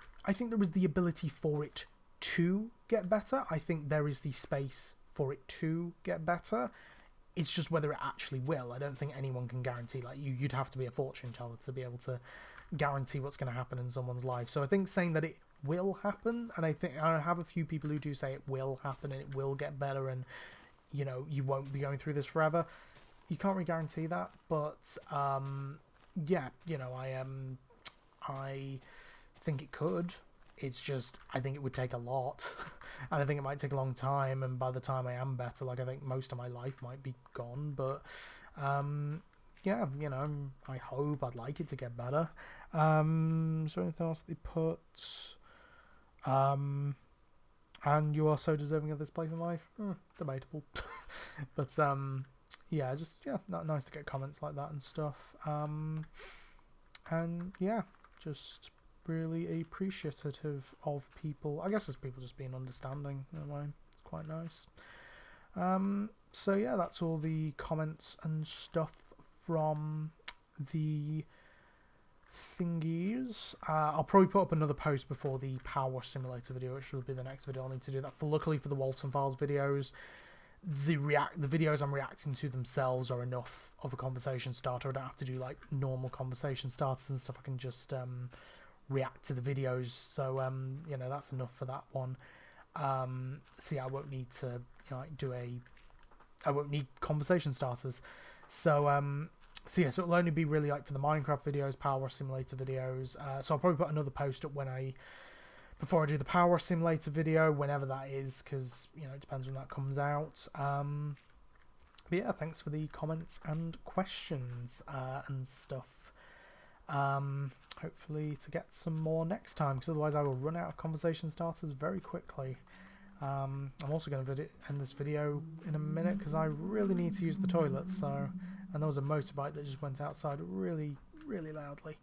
there is the ability for it to get better. I think there is the space for it to get better. It's just whether it actually will. I don't think anyone can guarantee. Like you'd have to be a fortune teller to be able to guarantee what's going to happen in someone's life. So I think saying that it will happen, and I think I have a few people who do say it will happen and it will get better, and you know, you won't be going through this forever. You can't really guarantee that, but yeah, you know, I think it could. It's just, I think it would take a lot, and I think it might take a long time, and by the time I am better, like, I think most of my life might be gone, but, yeah, you know, I hope, I'd like it to get better. Is there anything else they put? And you are so deserving of this place in life? Debatable. But, yeah, just, yeah, nice to get comments like that and stuff. And, yeah, just really appreciative of people. I guess it's people just being understanding in a way. It's quite nice. So yeah, that's all the comments and stuff from the thingies. I'll probably put up another post before the Power Wash Simulator video, which will be the next video. I'll need to do that. Luckily for the Walton Files videos, the videos I'm reacting to themselves are enough of a conversation starter. I don't have to do like normal conversation starters and stuff. I can just react to the videos, so you know, that's enough for that one. So yeah, I won't need to, you know, I won't need conversation starters. So so yeah, so it'll only be really like for the Minecraft videos, Power Wash Simulator videos. So I'll probably put another post up before I do the Power Wash Simulator video, whenever that is, because you know, it depends when that comes out. But yeah, thanks for the comments and questions and stuff. Hopefully to get some more next time, because otherwise I will run out of conversation starters very quickly. I'm also going to end this video in a minute because I really need to use the toilet. So, and there was a motorbike that just went outside really, really loudly.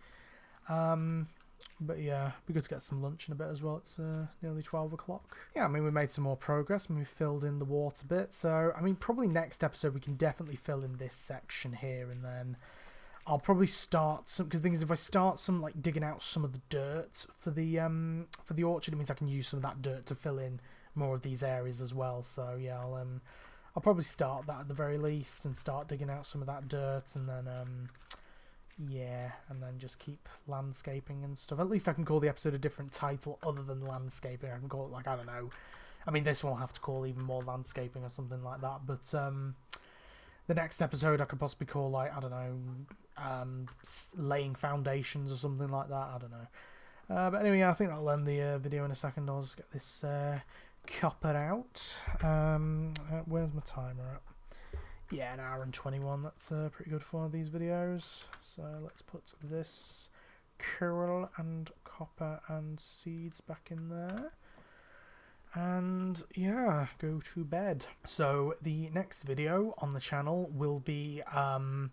But yeah, it'd be good to get some lunch in a bit as well. It's nearly 12 o'clock. Yeah, I mean, we made some more progress and we filled in the water bit. So, I mean, probably next episode we can definitely fill in this section here, and then I'll probably start some, because the thing is, if I start some like digging out some of the dirt for the orchard, it means I can use some of that dirt to fill in more of these areas as well. So yeah, I'll probably start that at the very least and start digging out some of that dirt, and then yeah, and then just keep landscaping and stuff. At least I can call the episode a different title other than landscaping. I can call it like, I don't know. I mean, this one I'll have to call even more landscaping or something like that. But the next episode I could possibly call like, I don't know, laying foundations or something like that. I don't know. But anyway, I think that'll end the video in a second. I'll just get this copper out. Where's my timer at? Yeah, an hour and 21. That's pretty good for one of these videos. So let's put this coral and copper and seeds back in there. And yeah, go to bed. So the next video on the channel will be Walton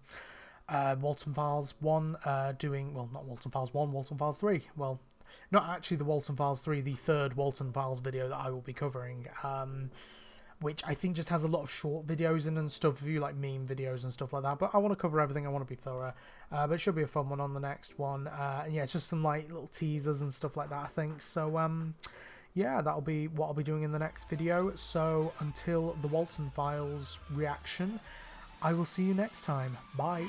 Files 1 doing, well, not Walton Files 1, Walton Files 3. Well, not actually the Walton Files 3, the third Walton Files video that I will be covering, which I think just has a lot of short videos in and stuff, if you like meme videos and stuff like that. But I want to cover everything, I want to be thorough. But it should be a fun one on the next one. And yeah, it's just some like little teasers and stuff like that, I think. So yeah, that'll be what I'll be doing in the next video. So until the Walton Files reaction, I will see you next time. Bye.